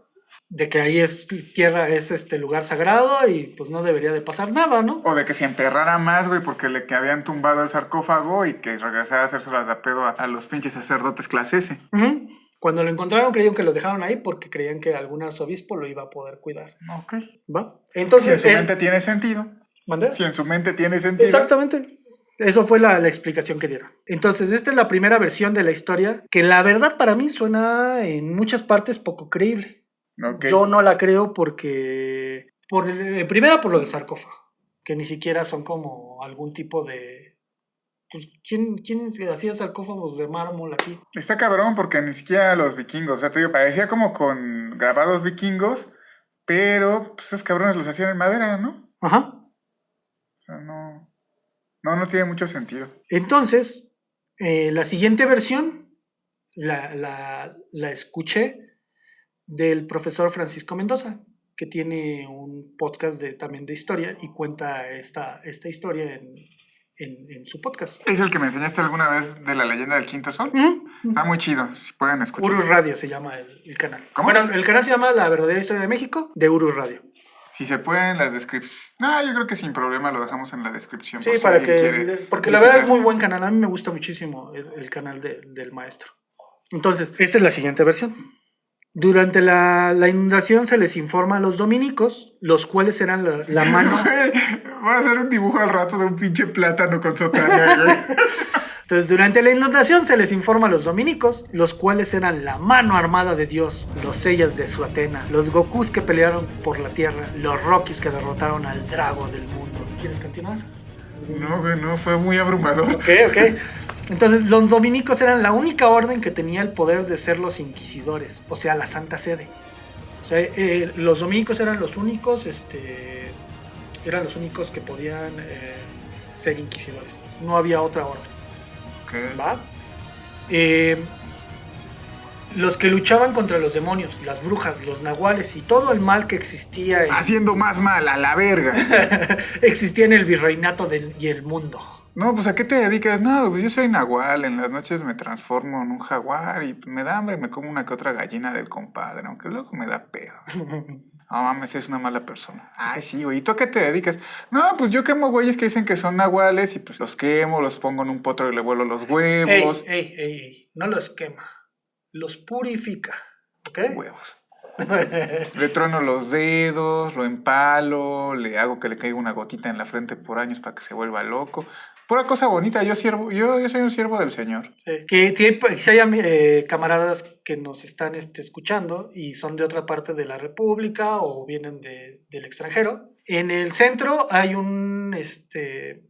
De que ahí es tierra, es lugar sagrado y pues no debería de pasar nada, ¿no? O de que se emperrara más, güey, porque que habían tumbado el sarcófago y que regresara a hacérselas de pedo a los pinches sacerdotes clase S. Uh-huh. Cuando lo encontraron creyeron que lo dejaron ahí porque creían que algún arzobispo lo iba a poder cuidar. Ok. ¿Va? Entonces, si en su mente tiene sentido. ¿Mandé? Si en su mente tiene sentido. Exactamente. Eso fue la explicación que dieron. Entonces, esta es la primera versión de la historia que la verdad para mí suena en muchas partes poco creíble. Okay. Yo no la creo porque, primero por lo del sarcófago, que ni siquiera son como algún tipo de... Pues, ¿quién hacía sarcófagos de mármol aquí? Está cabrón porque ni siquiera los vikingos, o sea, te digo, parecía como con grabados vikingos, pero pues esos cabrones los hacían en madera, ¿no? Ajá. O sea, no tiene mucho sentido. Entonces, la siguiente versión la escuché del profesor Francisco Mendoza, que tiene un podcast también de historia y cuenta esta historia en su podcast. ¿Es el que me enseñaste alguna vez de la leyenda del Quinto Sol? Está muy chido, si pueden escuchar. Urus Radio se llama el canal. ¿Cómo? Bueno, el canal se llama La Verdadera Historia de México, de Urus Radio. Si se pueden las descripciones. No, yo creo que sin problema lo dejamos en la descripción. Sí, para que... Porque la verdad es muy buen canal. A mí me gusta muchísimo el canal del maestro. Entonces, esta es la siguiente versión. Durante la inundación se les informa a los dominicos, los cuales eran la mano... Voy a hacer un dibujo al rato de un pinche plátano con sotana, güey. Entonces, durante la inundación se les informa a los dominicos, los cuales eran la mano armada de Dios, los Sellas de Suatena, los Gokus que pelearon por la tierra, los Rockies que derrotaron al Drago del mundo. ¿Quieres continuar? No, güey, no, fue muy abrumador. Ok. Entonces, los dominicos eran la única orden que tenía el poder de ser los inquisidores, o sea, la Santa Sede. O sea, los dominicos eran los únicos, que podían ser inquisidores. No había otra orden. Okay. ¿Va? Los que luchaban contra los demonios, las brujas, los nahuales y todo el mal que existía haciendo más mal, a la verga. Existía en el virreinato y el mundo. No, pues ¿a qué te dedicas? No, pues yo soy nahual, en las noches me transformo en un jaguar y me da hambre y me como una que otra gallina del compadre, aunque luego me da pedo. No mames, es una mala persona. Ay, sí, güey. ¿Y tú a qué te dedicas? No, pues yo quemo güeyes que dicen que son nahuales y pues los quemo, los pongo en un potro y le vuelo los huevos. Ey, no los quema, los purifica, ¿ok? Huevos. Le trueno los dedos, lo empalo, le hago que le caiga una gotita en la frente por años para que se vuelva loco. Pura cosa bonita, yo soy un siervo del Señor. Si hay camaradas que nos están escuchando y son de otra parte de la República o vienen del extranjero, en el centro hay un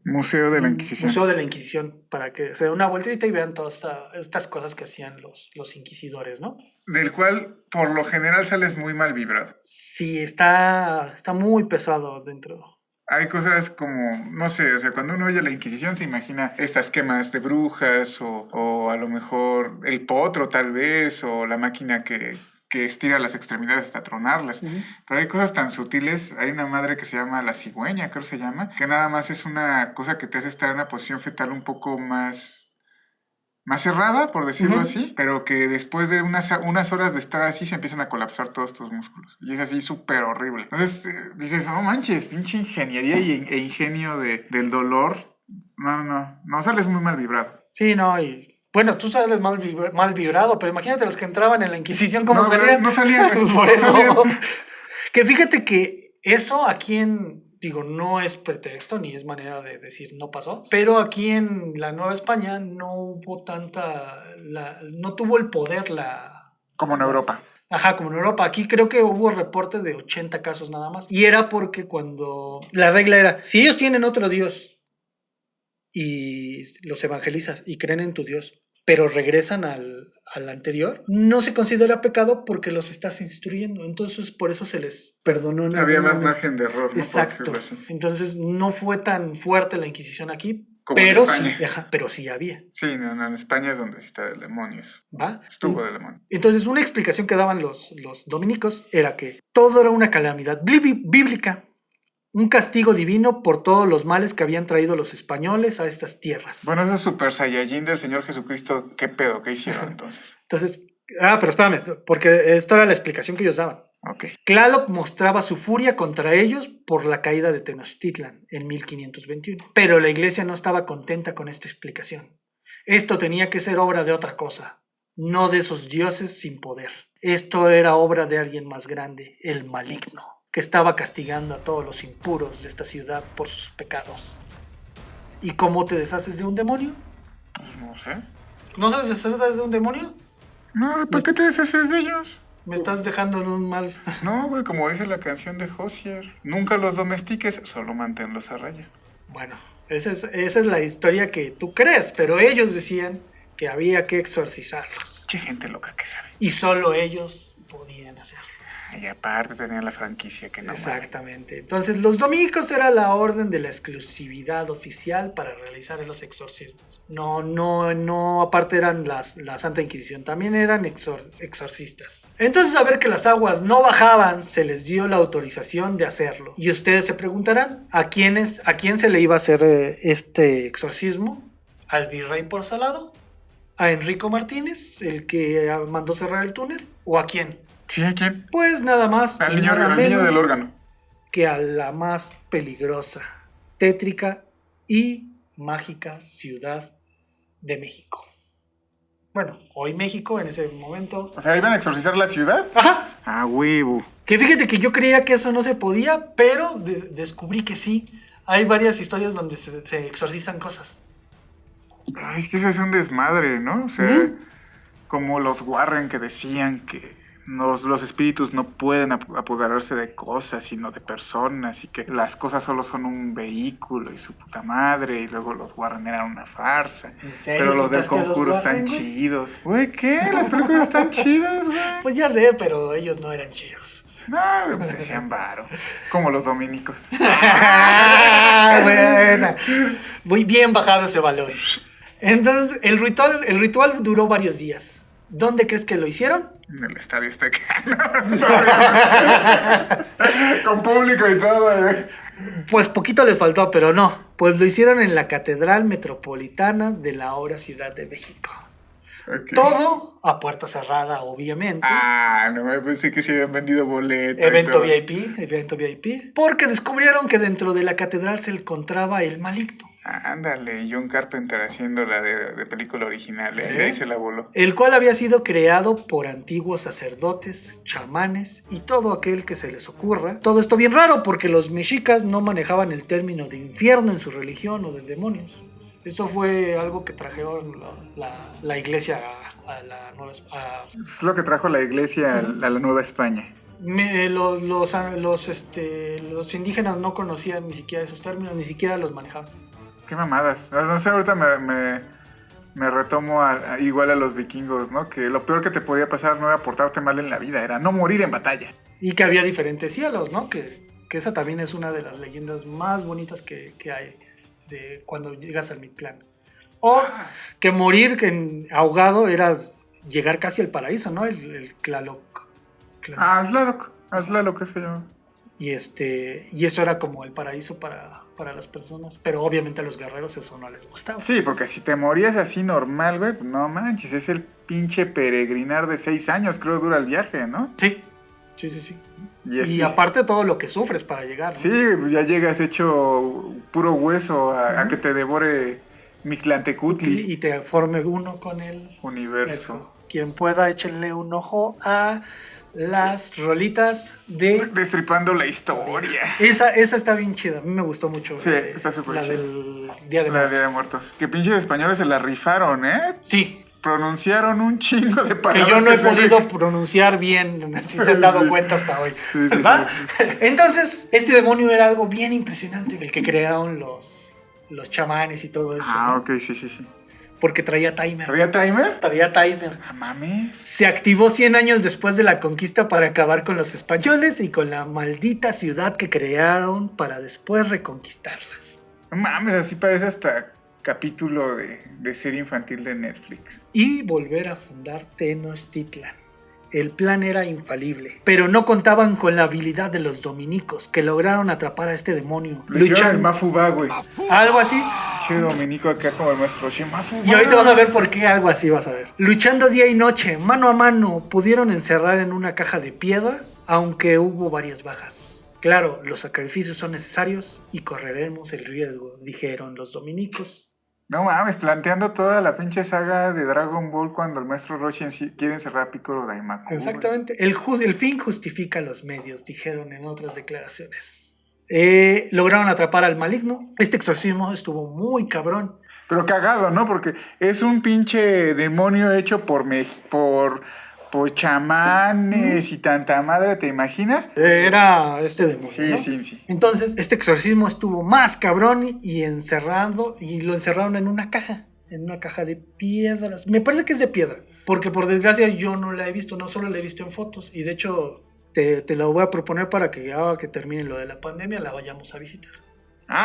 Museo de la Inquisición. Museo de la Inquisición, para que se den una vueltita y vean todas estas cosas que hacían los inquisidores, ¿no? Del cual, por lo general, sales muy mal vibrado. Sí, está muy pesado dentro. Hay cosas como, no sé, o sea, cuando uno oye la Inquisición se imagina estas quemas de brujas o a lo mejor el potro tal vez o la máquina que estira las extremidades hasta tronarlas. Uh-huh. Pero hay cosas tan sutiles. Hay una madre que se llama la cigüeña, creo que se llama, que nada más es una cosa que te hace estar en una posición fetal un poco más cerrada, por decirlo uh-huh. así, pero que después de unas horas de estar así se empiezan a colapsar todos tus músculos. Y es así súper horrible. Entonces dices, no manches, pinche ingeniería e ingenio del dolor. No sales muy mal vibrado. Sí, no, y bueno, tú sales mal vibrado, pero imagínate los que entraban en la Inquisición, ¿cómo salían? No salían. Pues por eso. Que fíjate que eso aquí digo, no es pretexto ni es manera de decir no pasó, pero aquí en la Nueva España no hubo no tuvo el poder como en Europa. Ajá, como en Europa. Aquí creo que hubo reportes de 80 casos nada más. Y era porque cuando la regla era, si ellos tienen otro Dios y los evangelizas y creen en tu Dios, pero regresan al anterior, no se considera pecado porque los estás instruyendo. Entonces, por eso se les perdonó. Había más margen de error, ¿no? Exacto. Entonces, no fue tan fuerte la Inquisición aquí, como pero en España. Sí, pero sí había. Sí, no, en España es donde está el demonio. ¿Va? Estuvo de demonio. Entonces, una explicación que daban los dominicos era que todo era una calamidad bíblica. Un castigo divino por todos los males que habían traído los españoles a estas tierras. Bueno, ese Super Saiyajin del Señor Jesucristo, ¿qué pedo? ¿Qué hicieron entonces? Entonces, pero espérame, porque esto era la explicación que ellos daban. Okay. Tlaloc mostraba su furia contra ellos por la caída de Tenochtitlan en 1521. Pero la iglesia no estaba contenta con esta explicación. Esto tenía que ser obra de otra cosa, no de esos dioses sin poder. Esto era obra de alguien más grande, el maligno, que estaba castigando a todos los impuros de esta ciudad por sus pecados. ¿Y cómo te deshaces de un demonio? Pues no sé. ¿No sabes deshacer de un demonio? No, ¿para qué te deshaces de ellos? Me estás dejando en un mal... No, güey, como dice la canción de Hozier, nunca los domestiques, solo manténlos a raya. Bueno, esa es la historia que tú crees, pero ellos decían que había que exorcizarlos. Qué gente loca que sabe. Y solo ellos podían hacerlo. Y aparte tenían la franquicia que no. Exactamente. Mames. Entonces, los dominicos era la orden de la exclusividad oficial para realizar los exorcismos. No, aparte eran la Santa Inquisición, también eran exorcistas. Entonces, a ver que las aguas no bajaban, se les dio la autorización de hacerlo. Y ustedes se preguntarán, ¿a quién se le iba a hacer este exorcismo? ¿Al virrey por Salado? ¿A Enrico Martínez, el que mandó cerrar el túnel? ¿O a quién? ¿Sí, a quién? Pues nada más al niño del órgano. Que a la más peligrosa, tétrica y mágica ciudad de México. Bueno, hoy México en ese momento. O sea, ¿iban a exorcizar la ciudad? Ajá. Ah, huevo. Que fíjate que yo creía que eso no se podía, pero descubrí que sí. Hay varias historias donde se exorcizan cosas. Ay, es que eso es un desmadre, ¿no? O sea, como los Warren que decían que los espíritus no pueden apoderarse de cosas, sino de personas, y que las cosas solo son un vehículo y su puta madre, y luego los Warren eran una farsa. ¿En serio? Pero los del Conjuro están chidos. Güey, ¿qué? Las películas están chidas, güey. Pues ya sé, pero ellos no eran chidos. No, pues se hacían varo. Como los dominicos. Buena. Muy bien bajado ese valor. Entonces, el ritual duró varios días. ¿Dónde crees que lo hicieron? En el Estadio Azteca. Con público y todo, güey. Pues poquito les faltó, pero no. Pues lo hicieron en la Catedral Metropolitana de la ahora Ciudad de México. Ok. Todo a puerta cerrada, obviamente. No me pensé que se habían vendido boletos. Evento VIP, porque descubrieron que dentro de la catedral se encontraba el maligno, Ándale, John Carpenter haciendo la de película original, ¿eh? De ahí se la voló. el cual había sido creado por antiguos sacerdotes, chamanes y todo aquel que se les ocurra. Todo esto bien raro porque los mexicas no manejaban el término de infierno en su religión o de demonios. Eso fue algo que trajeron la iglesia a la Nueva España. Es lo que trajo la iglesia a la Nueva España. Los indígenas no conocían ni siquiera esos términos, ni siquiera los manejaban. Qué mamadas. No sé, ahorita me retomo igual a los vikingos, ¿no? Que lo peor que te podía pasar no era portarte mal en la vida, era no morir en batalla. Y que había diferentes cielos, ¿no? Que esa también es una de las leyendas más bonitas que hay de cuando llegas al Mictlán. O que morir ahogado era llegar casi al paraíso, ¿no? El Tlaloc. Hazlalo, qué sé yo. Y eso era como el paraíso para las personas. Pero obviamente a los guerreros eso no les gustaba. Sí, porque si te morías así normal, güey, no manches, es el pinche peregrinar de 6 años, creo dura el viaje, ¿no? Sí. Y aparte todo lo que sufres para llegar, ¿no? Sí, ya llegas hecho puro hueso a que te devore Mictlantecutli. Y te forme uno con el universo. Quien pueda, échenle un ojo a las rolitas de... Destripando la historia. Esa está bien chida, a mí me gustó mucho. Sí, está súper chida. La del Día de Muertos. Día de Muertos. Que pinches españoles se la rifaron, ¿eh? Sí. Pronunciaron un chingo de palabras. Que yo no he podido pronunciar bien, si se han dado cuenta hasta hoy. Sí. Entonces, este demonio era algo bien impresionante, el que crearon los chamanes y todo esto. ¿no? Ok, sí. Porque traía timer. ¿Traía timer? Traía timer. Mames. Se activó 100 años después de la conquista para acabar con los españoles y con la maldita ciudad que crearon para después reconquistarla. Mames, así parece hasta capítulo de serie infantil de Netflix. Y volver a fundar Tenochtitlan. El plan era infalible, pero no contaban con la habilidad de los dominicos, que lograron atrapar a este demonio. Luchan el Mafubá, güey. Algo así. Che, dominico acá como el maestro Che, Mafubá. Y ahorita vas a ver por qué algo así vas a ver. Luchando día y noche, mano a mano, pudieron encerrar en una caja de piedra, aunque hubo varias bajas. Claro, los sacrificios son necesarios y correremos el riesgo, dijeron los dominicos. No mames, planteando toda la pinche saga de Dragon Ball cuando el maestro Roshi quiere encerrar a Piccolo Daimaku. Exactamente. El fin justifica los medios, dijeron en otras declaraciones. Lograron atrapar al maligno. Este exorcismo estuvo muy cabrón. Pero cagado, ¿no? Porque es un pinche demonio hecho por chamanes y tanta madre, ¿te imaginas? Era este demonio, Sí, ¿no? sí. Entonces, este exorcismo estuvo más cabrón y lo encerraron en una caja de piedras. Me parece que es de piedra, porque por desgracia yo no la he visto, no solo la he visto en fotos, y de hecho te la voy a proponer para que ahora que termine lo de la pandemia la vayamos a visitar.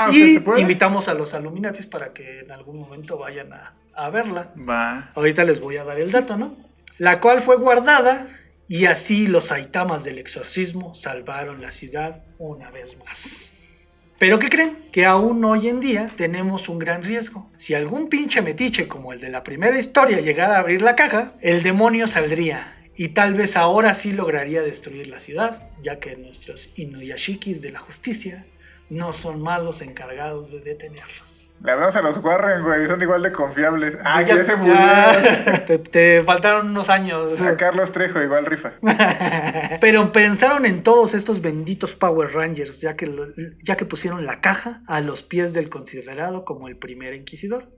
¿se puede? Invitamos a los Illuminatis para que en algún momento vayan a verla. Va. Ahorita les voy a dar el dato, ¿no? La cual fue guardada y así los saitamas del exorcismo salvaron la ciudad una vez más. ¿Pero qué creen? Que aún hoy en día tenemos un gran riesgo. Si algún pinche metiche como el de la primera historia llegara a abrir la caja, el demonio saldría y tal vez ahora sí lograría destruir la ciudad, ya que nuestros Inuyashikis de la justicia no son malos encargados de detenerlos. Le hablamos a los Warren, güey, son igual de confiables. Ya se murieron. Te faltaron unos años. A Carlos Trejo, igual rifa. Pero pensaron en todos estos benditos Power Rangers, ya que pusieron la caja a los pies del considerado como el primer inquisidor.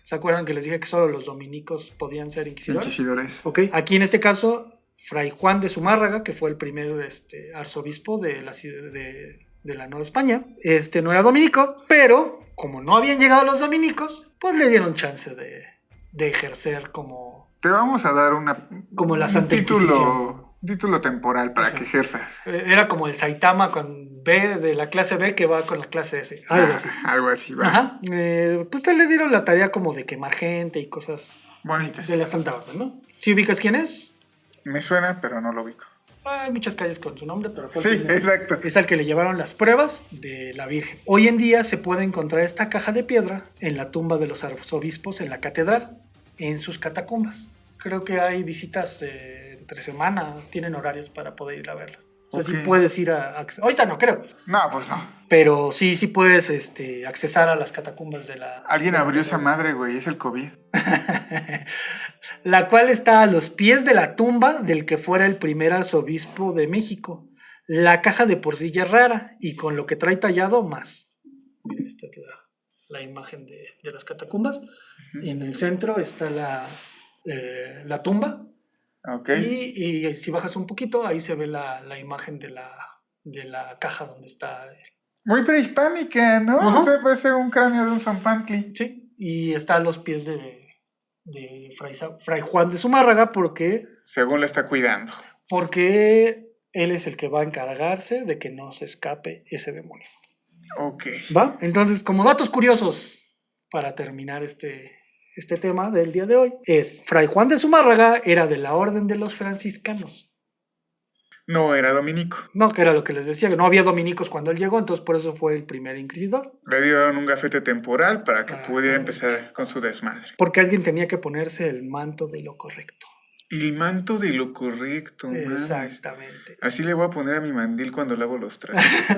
¿Se acuerdan que les dije que solo los dominicos podían ser inquisidores? Ok. Aquí en este caso, Fray Juan de Zumárraga, que fue el primer arzobispo de la ciudad de la Nueva España, no era dominico, pero como no habían llegado los dominicos, pues le dieron chance de ejercer como... Te vamos a dar como la Santa Inquisición. Título temporal para que ejerzas. Era como el Saitama con B de la clase B que va con la clase S. Algo así, va. Ajá. Pues te le dieron la tarea como de quemar gente y cosas bonitas. De la Santa Orden, ¿no? ¿Sí ubicas quién es? Me suena, pero no lo ubico. Hay muchas calles con su nombre, pero sí, exacto. Es al que le llevaron las pruebas de la Virgen. Hoy en día se puede encontrar esta caja de piedra en la tumba de los arzobispos en la catedral, en sus catacumbas. Creo que hay visitas entre semana, tienen horarios para poder ir a verlas. O sea, sí Ok. puedes ir ahorita no creo, No, pues no. pero sí puedes accesar a las catacumbas de la... Alguien de la abrió esa catedral. madre, güey. Es el COVID. La cual está a los pies de la tumba del que fuera el primer arzobispo de México. La caja de porcilla es rara y con lo que trae tallado más. Mira, esta es la imagen de las catacumbas. Ujú. En el centro está la tumba Ok. y si bajas un poquito, ahí se ve la imagen de la caja donde está. Muy prehispánica, ¿no? Ajá. O sea, parece un cráneo de un zompantli. Sí, y está a los pies de Fray Juan de Zumárraga porque Según la está cuidando. él es el que va a encargarse de que no se escape ese demonio. Ok. ¿Va? Entonces, como datos curiosos, para terminar este tema del día de hoy, es Fray Juan de Zumárraga era de la orden de los franciscanos. No era dominico. No, que era lo que les decía, que no había dominicos cuando él llegó, entonces por eso fue el primer inquisidor. Le dieron un gafete temporal para que Exactamente. pudiera empezar con su desmadre. Porque alguien tenía que ponerse el manto de lo correcto. El manto de lo correcto, mames. Exactamente. Así le voy a poner a mi mandil cuando lavo los trastes.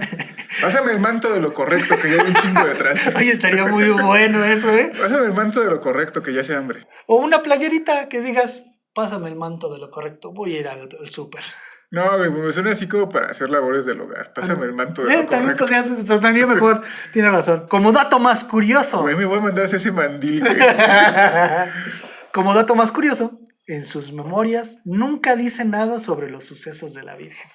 Pásame el manto de lo correcto, que ya hay un chingo de trastes. Oye, estaría muy bueno eso, ¿eh? Pásame el manto de lo correcto, que ya hace hambre. O una playerita que digas, pásame el manto de lo correcto, voy a ir al súper. No, güey, me suena así como para hacer labores del hogar. Pásame el manto de lo También correcto. podrías, entonces también mejor, tiene razón. Como dato más curioso. Güey, me voy a mandar ese mandil, güey. Como dato más curioso, en sus memorias nunca dice nada sobre los sucesos de la Virgen.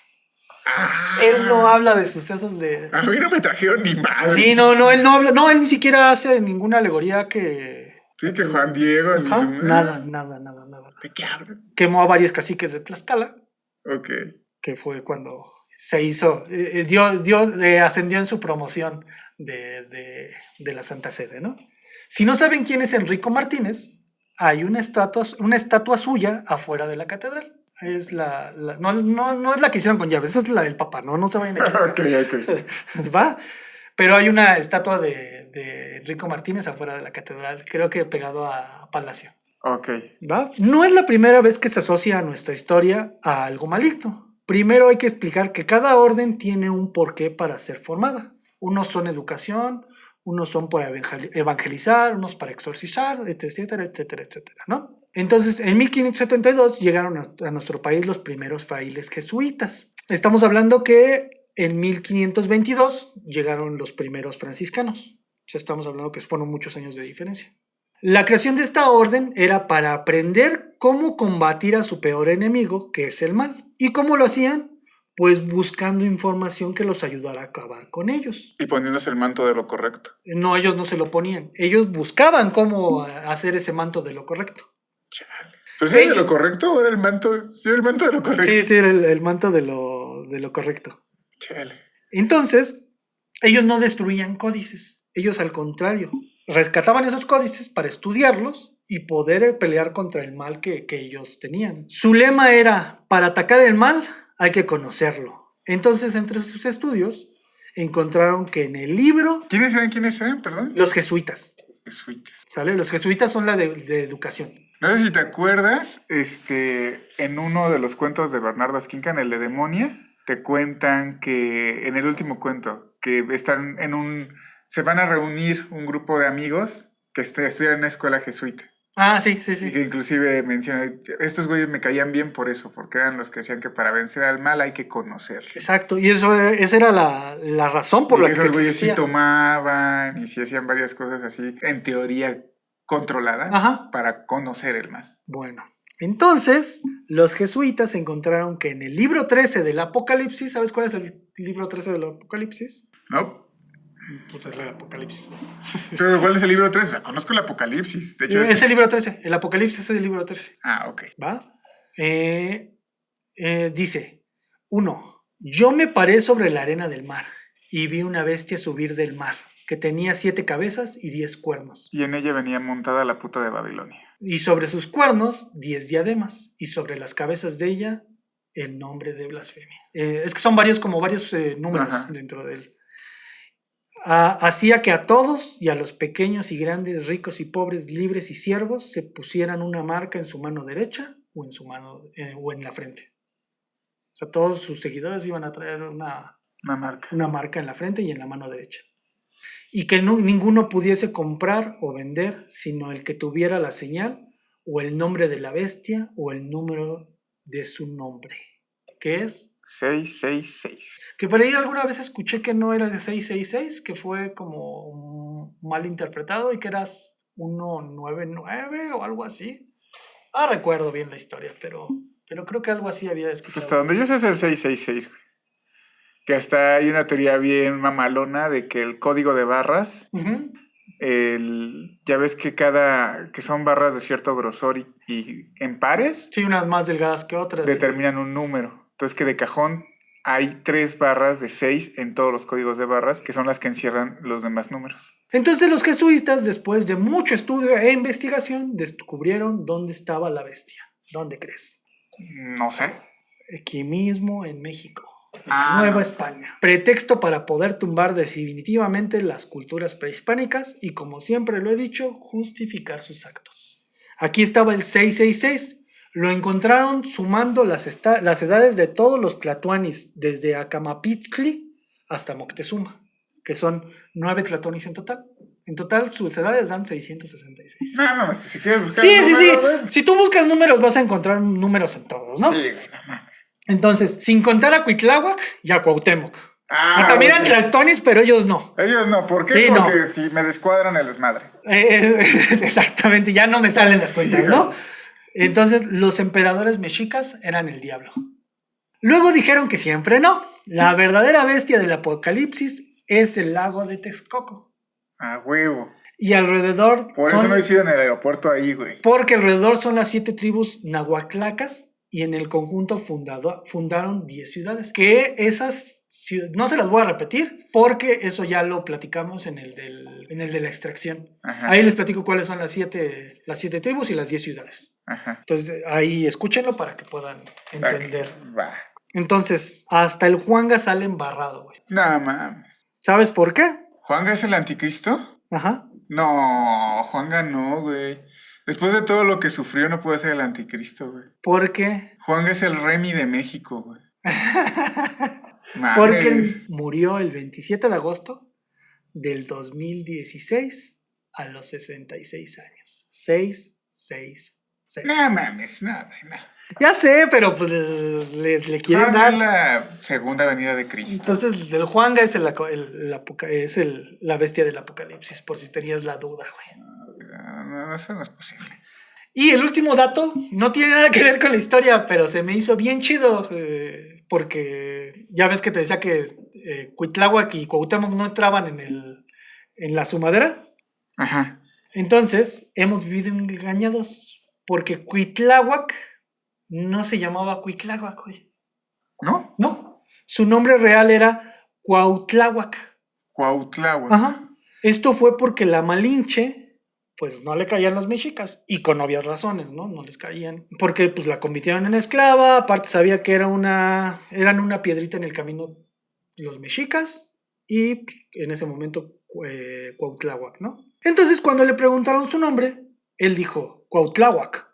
Ah, Él no habla de sucesos de... a mí no me trajeron ni madre. Sí, no, él no habla, no, él ni siquiera hace ninguna alegoría que... Sí, que Juan Diego. ni Ajá, su- nada. ¿De qué hablan? Quemó a varios caciques de Tlaxcala, Ok. que fue cuando se hizo, ascendió en su promoción de la Santa Sede, ¿no? Si no saben quién es Enrico Martínez, hay una estatua suya afuera de la catedral. Es no es la que hicieron con llaves, esa es la del Papa, no se vayan a equivocar. Ok. ¿Va? Pero hay una estatua de Enrico Martínez afuera de la catedral, creo que pegado a Palacio. Ok. ¿Va? No es la primera vez que se asocia a nuestra historia a algo maligno. Primero hay que explicar que cada orden tiene un porqué para ser formada. Unos son educación, unos son para evangelizar, unos para exorcizar, etcétera, ¿no? Entonces, en 1572 llegaron a nuestro país los primeros frailes jesuitas. Estamos hablando que en 1522 llegaron los primeros franciscanos. Ya estamos hablando que fueron muchos años de diferencia. La creación de esta orden era para aprender cómo combatir a su peor enemigo, que es el mal. ¿Y cómo lo hacían? Pues buscando información que los ayudara a acabar con ellos. Y poniéndose el manto de lo correcto. No, ellos no se lo ponían. Ellos buscaban cómo hacer ese manto de lo correcto. Chale. ¿Pero si era de lo correcto o era el manto? Sí, era el manto de lo correcto. Sí, era el manto de lo correcto. Chale. Entonces, ellos no destruían códices. Ellos, al contrario, rescataban esos códices para estudiarlos y poder pelear contra el mal que ellos tenían. Su lema era, para atacar el mal hay que conocerlo. Entonces, entre sus estudios, encontraron que en el libro... ¿Quiénes eran? Perdón. Los jesuitas. Jesuitas. ¿Sale? Los jesuitas son la de educación. No sé si te acuerdas, en uno de los cuentos de Bernardo Esquinca, en el de Demonia, te cuentan que en el último cuento, que están se van a reunir un grupo de amigos que estudian en una escuela jesuita. Ah, sí. Y que inclusive menciona, estos güeyes me caían bien por eso, porque eran los que decían que para vencer al mal hay que conocer. Exacto, y esa era la razón por y la que esos güeyes sí existía. tomaban y sí hacían varias cosas así, en teoría controladas, Ajá. para conocer el mal. Bueno, entonces los jesuitas encontraron que en el libro 13 del Apocalipsis, ¿sabes cuál es el libro 13 del Apocalipsis? ¿No? Pues es el Apocalipsis. Pero ¿cuál es el libro 13? O sea, conozco el Apocalipsis. De hecho, Es el libro 13, el Apocalipsis es el libro 13. Ah, ok. ¿Va? Dice, 1. Yo me paré sobre la arena del mar y vi una bestia subir del mar, que tenía 7 cabezas y 10 cuernos. Y en ella venía montada la puta de Babilonia. Y sobre sus cuernos 10 diademas, y sobre las cabezas de ella el nombre de blasfemia. Es que son varios números. Ajá. Dentro de él. Hacía que a todos y a los pequeños y grandes, ricos y pobres, libres y siervos se pusieran una marca en su mano derecha o en su mano o en la frente. O sea, todos sus seguidores iban a traer una marca en la frente y en la mano derecha. Y que ninguno pudiese comprar o vender sino el que tuviera la señal o el nombre de la bestia o el número de su nombre, que es 666. que por ahí alguna vez escuché que no era de 666, que fue como mal interpretado y que eras 199 o algo así. Recuerdo bien la historia, pero creo que algo así había Pues escuchado. hasta donde yo sé es el 666, güey. Que hasta hay una teoría bien mamalona de que el código de barras, Uh-huh. ya ves que son barras de cierto grosor y en pares Sí, unas más delgadas que otras. determinan un número. Entonces que de cajón hay 3 barras de 6 en todos los códigos de barras, que son las que encierran los demás números. Entonces los jesuitas, después de mucho estudio e investigación, descubrieron dónde estaba la bestia. ¿Dónde crees? No sé. Aquí mismo en México, en la Nueva España. Pretexto para poder tumbar definitivamente las culturas prehispánicas y, como siempre lo he dicho, justificar sus actos. Aquí estaba el 666. Lo encontraron sumando las edades de todos los tlatoanis, desde Acamapichtli hasta Moctezuma, que son 9 tlatoanis en total. En total, sus edades dan 666. No, pues si quieres buscar Sí. números, Si tú buscas números, vas a encontrar números en todos, ¿no? sí, güey, no mames. Entonces, sin contar a Cuitláhuac y a Cuauhtémoc. También eran Ok. tlatoanis, pero ellos no. Ellos no, ¿por qué? Sí, Porque no. si me descuadran el desmadre. Exactamente, ya no me salen las cuentas, Sí, ¿no? Entonces, los emperadores mexicas eran el diablo. Luego dijeron que siempre no. La verdadera bestia del apocalipsis es el lago de Texcoco. A huevo. Y alrededor Por eso no hicieron el aeropuerto ahí, güey. Porque alrededor son las 7 tribus nahuatlacas y en el conjunto fundaron 10 ciudades. Que esas ciudades, no se las voy a repetir porque eso ya lo platicamos en el de la extracción. Ajá. Ahí les platico cuáles son las 7 tribus y las 10 ciudades. Ajá. Entonces ahí escúchenlo para que puedan entender. Va. Entonces, hasta el Juanga sale embarrado, güey. No mames. ¿Sabes por qué? ¿Juanga es el anticristo? Ajá. No, Juanga no, güey. Después de todo lo que sufrió, no puede ser el anticristo, güey. ¿Por qué? Juanga es el Remy de México, güey. Porque murió el 27 de agosto del 2016 a los 66 años. 666. No mames, no, güey, no. Ya sé, pero pues le quieren Juanga dar. es la segunda venida de Cristo. Entonces, el Juanga es la bestia del apocalipsis, por si tenías la duda, güey. No, eso no es posible. Y el último dato no tiene nada que ver con la historia, pero se me hizo bien chido, porque ya ves que te decía que Cuitláhuac y Cuauhtémoc no entraban en la sumadera. Ajá. Entonces, hemos vivido engañados, porque Cuitláhuac no se llamaba Cuitláhuac, güey. ¿No? No, su nombre real era Cuautláhuac. Cuautláhuac. Ajá. Esto fue porque la Malinche, pues no le caían los mexicas, y con obvias razones, ¿no? No les caían, porque pues la convirtieron en esclava, aparte sabía que eran una piedrita en el camino los mexicas, y pues, en ese momento Cuautláhuac, ¿no? Entonces cuando le preguntaron su nombre, él dijo Cuautláhuac,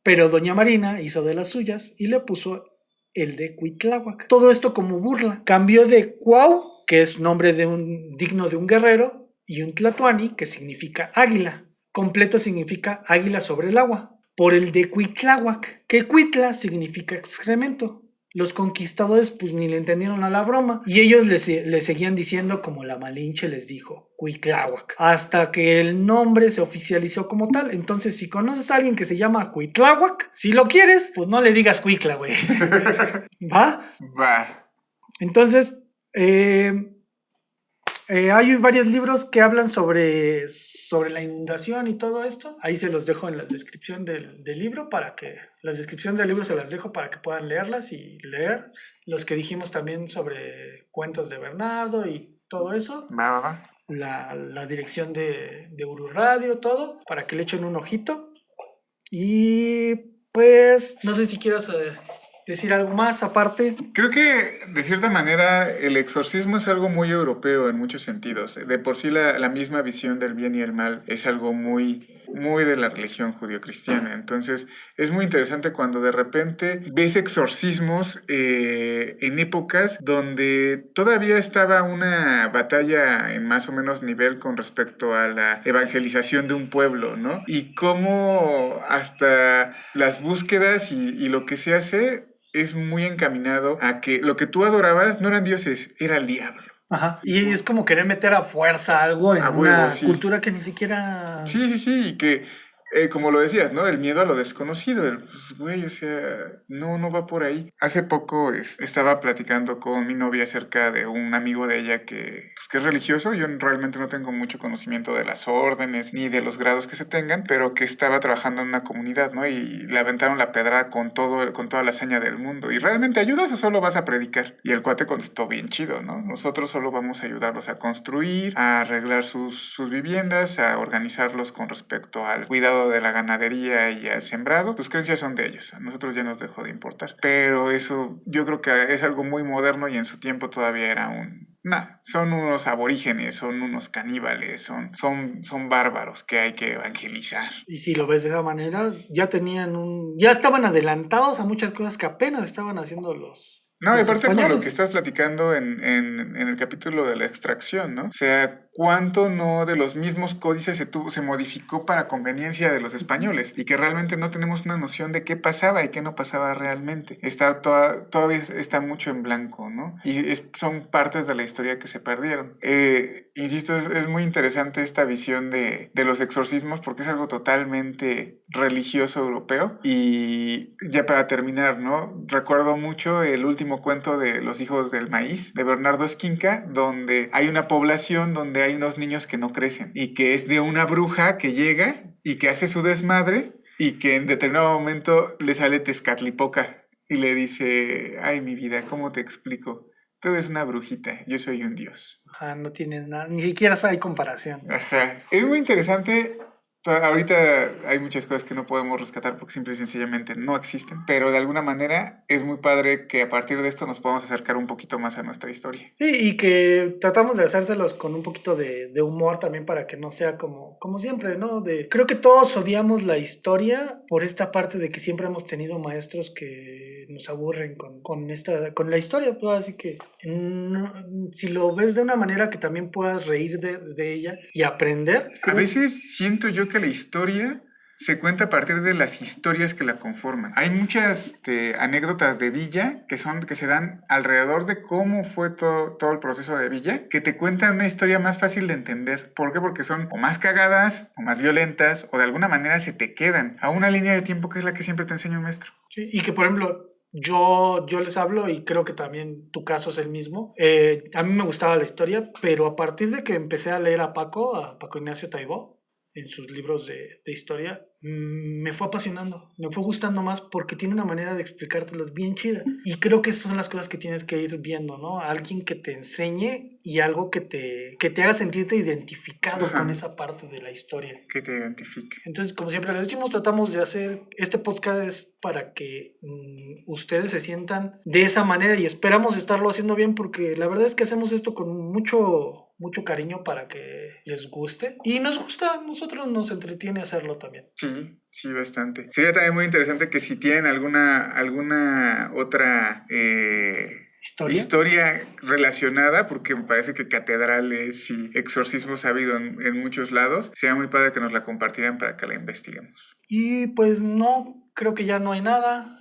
pero doña Marina hizo de las suyas y le puso el de Cuitláhuac. Todo esto como burla. Cambió de Cuau, que es nombre digno de un guerrero, y un tlatoani, que significa águila. Completo significa águila sobre el agua. Por el de Cuitláhuac, que Cuitla significa excremento. Los conquistadores pues ni le entendieron a la broma y ellos le seguían diciendo como la Malinche les dijo, Cuitláhuac, hasta que el nombre se oficializó como tal. Entonces si conoces a alguien que se llama Cuitláhuac, si lo quieres, pues no le digas Cuitla, güey. ¿Va? Va. Entonces, hay varios libros que hablan sobre la inundación y todo esto. Ahí se los dejo en la descripción del libro las descripciones del libro se las dejo para que puedan leerlas y leer los que dijimos también sobre cuentos de Bernardo y todo eso. Va. La dirección de Uru Radio, todo, para que le echen un ojito. Y pues, no sé si quieras decir algo más aparte? Creo que de cierta manera el exorcismo es algo muy europeo en muchos sentidos. De por sí la misma visión del bien y el mal es algo muy de la religión judio-cristiana. Entonces es muy interesante cuando de repente ves exorcismos en épocas donde todavía estaba una batalla en más o menos nivel con respecto a la evangelización de un pueblo, ¿no? Y cómo hasta las búsquedas y lo que se hace es muy encaminado a que lo que tú adorabas no eran dioses, era el diablo. Ajá. Y es como querer meter a fuerza algo en A huevo, una sí. cultura que ni siquiera... Sí, y que, como lo decías, ¿no? El miedo a lo desconocido, pues, güey, o sea, no va por ahí. Hace poco estaba platicando con mi novia acerca de un amigo de ella que es religioso. Yo realmente no tengo mucho conocimiento de las órdenes ni de los grados que se tengan, pero que estaba trabajando en una comunidad, ¿no? Y le aventaron la pedrada con toda la hazaña del mundo. ¿Y realmente ayudas o solo vas a predicar? Y el cuate contestó bien chido, ¿no? Nosotros solo vamos a ayudarlos a construir, a arreglar sus viviendas, a organizarlos con respecto al cuidado de la ganadería y al sembrado. Sus creencias son de ellos, a nosotros ya nos dejó de importar. Pero eso yo creo que es algo muy moderno y en su tiempo todavía era son unos aborígenes, son unos caníbales, son bárbaros que hay que evangelizar. Y si lo ves de esa manera, ya estaban adelantados a muchas cosas que apenas estaban haciendo los No, y aparte con lo españoles. que estás platicando en el capítulo de la extracción, ¿no? O sea, cuánto no de los mismos códices se modificó para conveniencia de los españoles y que realmente no tenemos una noción de qué pasaba y qué no pasaba realmente. Todavía está mucho en blanco, ¿no? Y son partes de la historia que se perdieron. Insisto, es muy interesante esta visión de los exorcismos porque es algo totalmente religioso europeo. Y ya para terminar, ¿no? Recuerdo mucho el último cuento de Los hijos del maíz de Bernardo Esquinca, donde hay una población donde hay unos niños que no crecen y que es de una bruja que llega y que hace su desmadre y que en determinado momento le sale Tezcatlipoca y le dice, ay mi vida, ¿cómo te explico? Tú eres una brujita, yo soy un dios. Ajá, no tienes nada, ni siquiera hay comparación. Ajá, es muy interesante. Ahorita hay muchas cosas que no podemos rescatar porque simple y sencillamente no existen, pero de alguna manera es muy padre que a partir de esto nos podamos acercar un poquito más a nuestra historia. Sí, y que tratamos de hacérselos con un poquito de humor también para que no sea como siempre, ¿no? Creo que todos odiamos la historia por esta parte de que siempre hemos tenido maestros que nos aburren con la historia, pues así que si lo ves de una manera que también puedas reír de ella y aprender. A veces siento yo que la historia se cuenta a partir de las historias que la conforman. Hay muchas anécdotas de Villa que se dan alrededor de cómo fue todo el proceso de Villa, que te cuentan una historia más fácil de entender. ¿Por qué? Porque son o más cagadas, o más violentas, o de alguna manera se te quedan a una línea de tiempo que es la que siempre te enseña un maestro. Sí, y que por ejemplo... Yo les hablo y creo que también tu caso es el mismo. A mí me gustaba la historia, pero a partir de que empecé a leer a Paco Ignacio Taibó, en sus libros de historia, me fue apasionando, me fue gustando más porque tiene una manera de explicártelos bien chida. Y creo que esas son las cosas que tienes que ir viendo, ¿no? Alguien que te enseñe y algo que te haga sentirte identificado con esa parte de la historia. Que te identifique. Entonces, como siempre les decimos, tratamos de hacer este podcast para que ustedes se sientan de esa manera y esperamos estarlo haciendo bien porque la verdad es que hacemos esto con mucho cariño para que les guste y nos gusta, a nosotros nos entretiene hacerlo también. Sí, bastante. Sería también muy interesante que si tienen alguna otra historia relacionada, porque me parece que catedrales y exorcismos ha habido en muchos lados, sería muy padre que nos la compartieran para que la investiguemos. Y pues no, creo que ya no hay nada.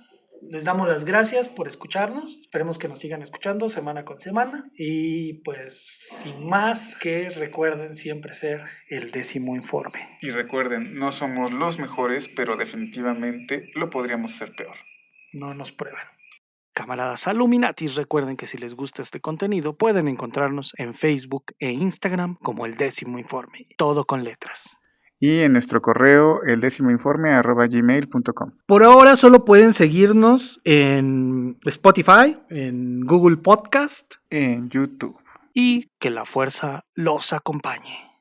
Les damos las gracias por escucharnos. Esperemos que nos sigan escuchando semana con semana. Y pues sin más, que recuerden siempre ser el 10º informe. Y recuerden, no somos los mejores, pero definitivamente lo podríamos hacer peor. No nos prueben. Camaradas Illuminatis, recuerden que si les gusta este contenido pueden encontrarnos en Facebook e Instagram como el 10º informe. Todo con letras. Y en nuestro correo, el10imoinforme@gmail.com. Por ahora solo pueden seguirnos en Spotify, en Google Podcast, en YouTube. y que la fuerza los acompañe.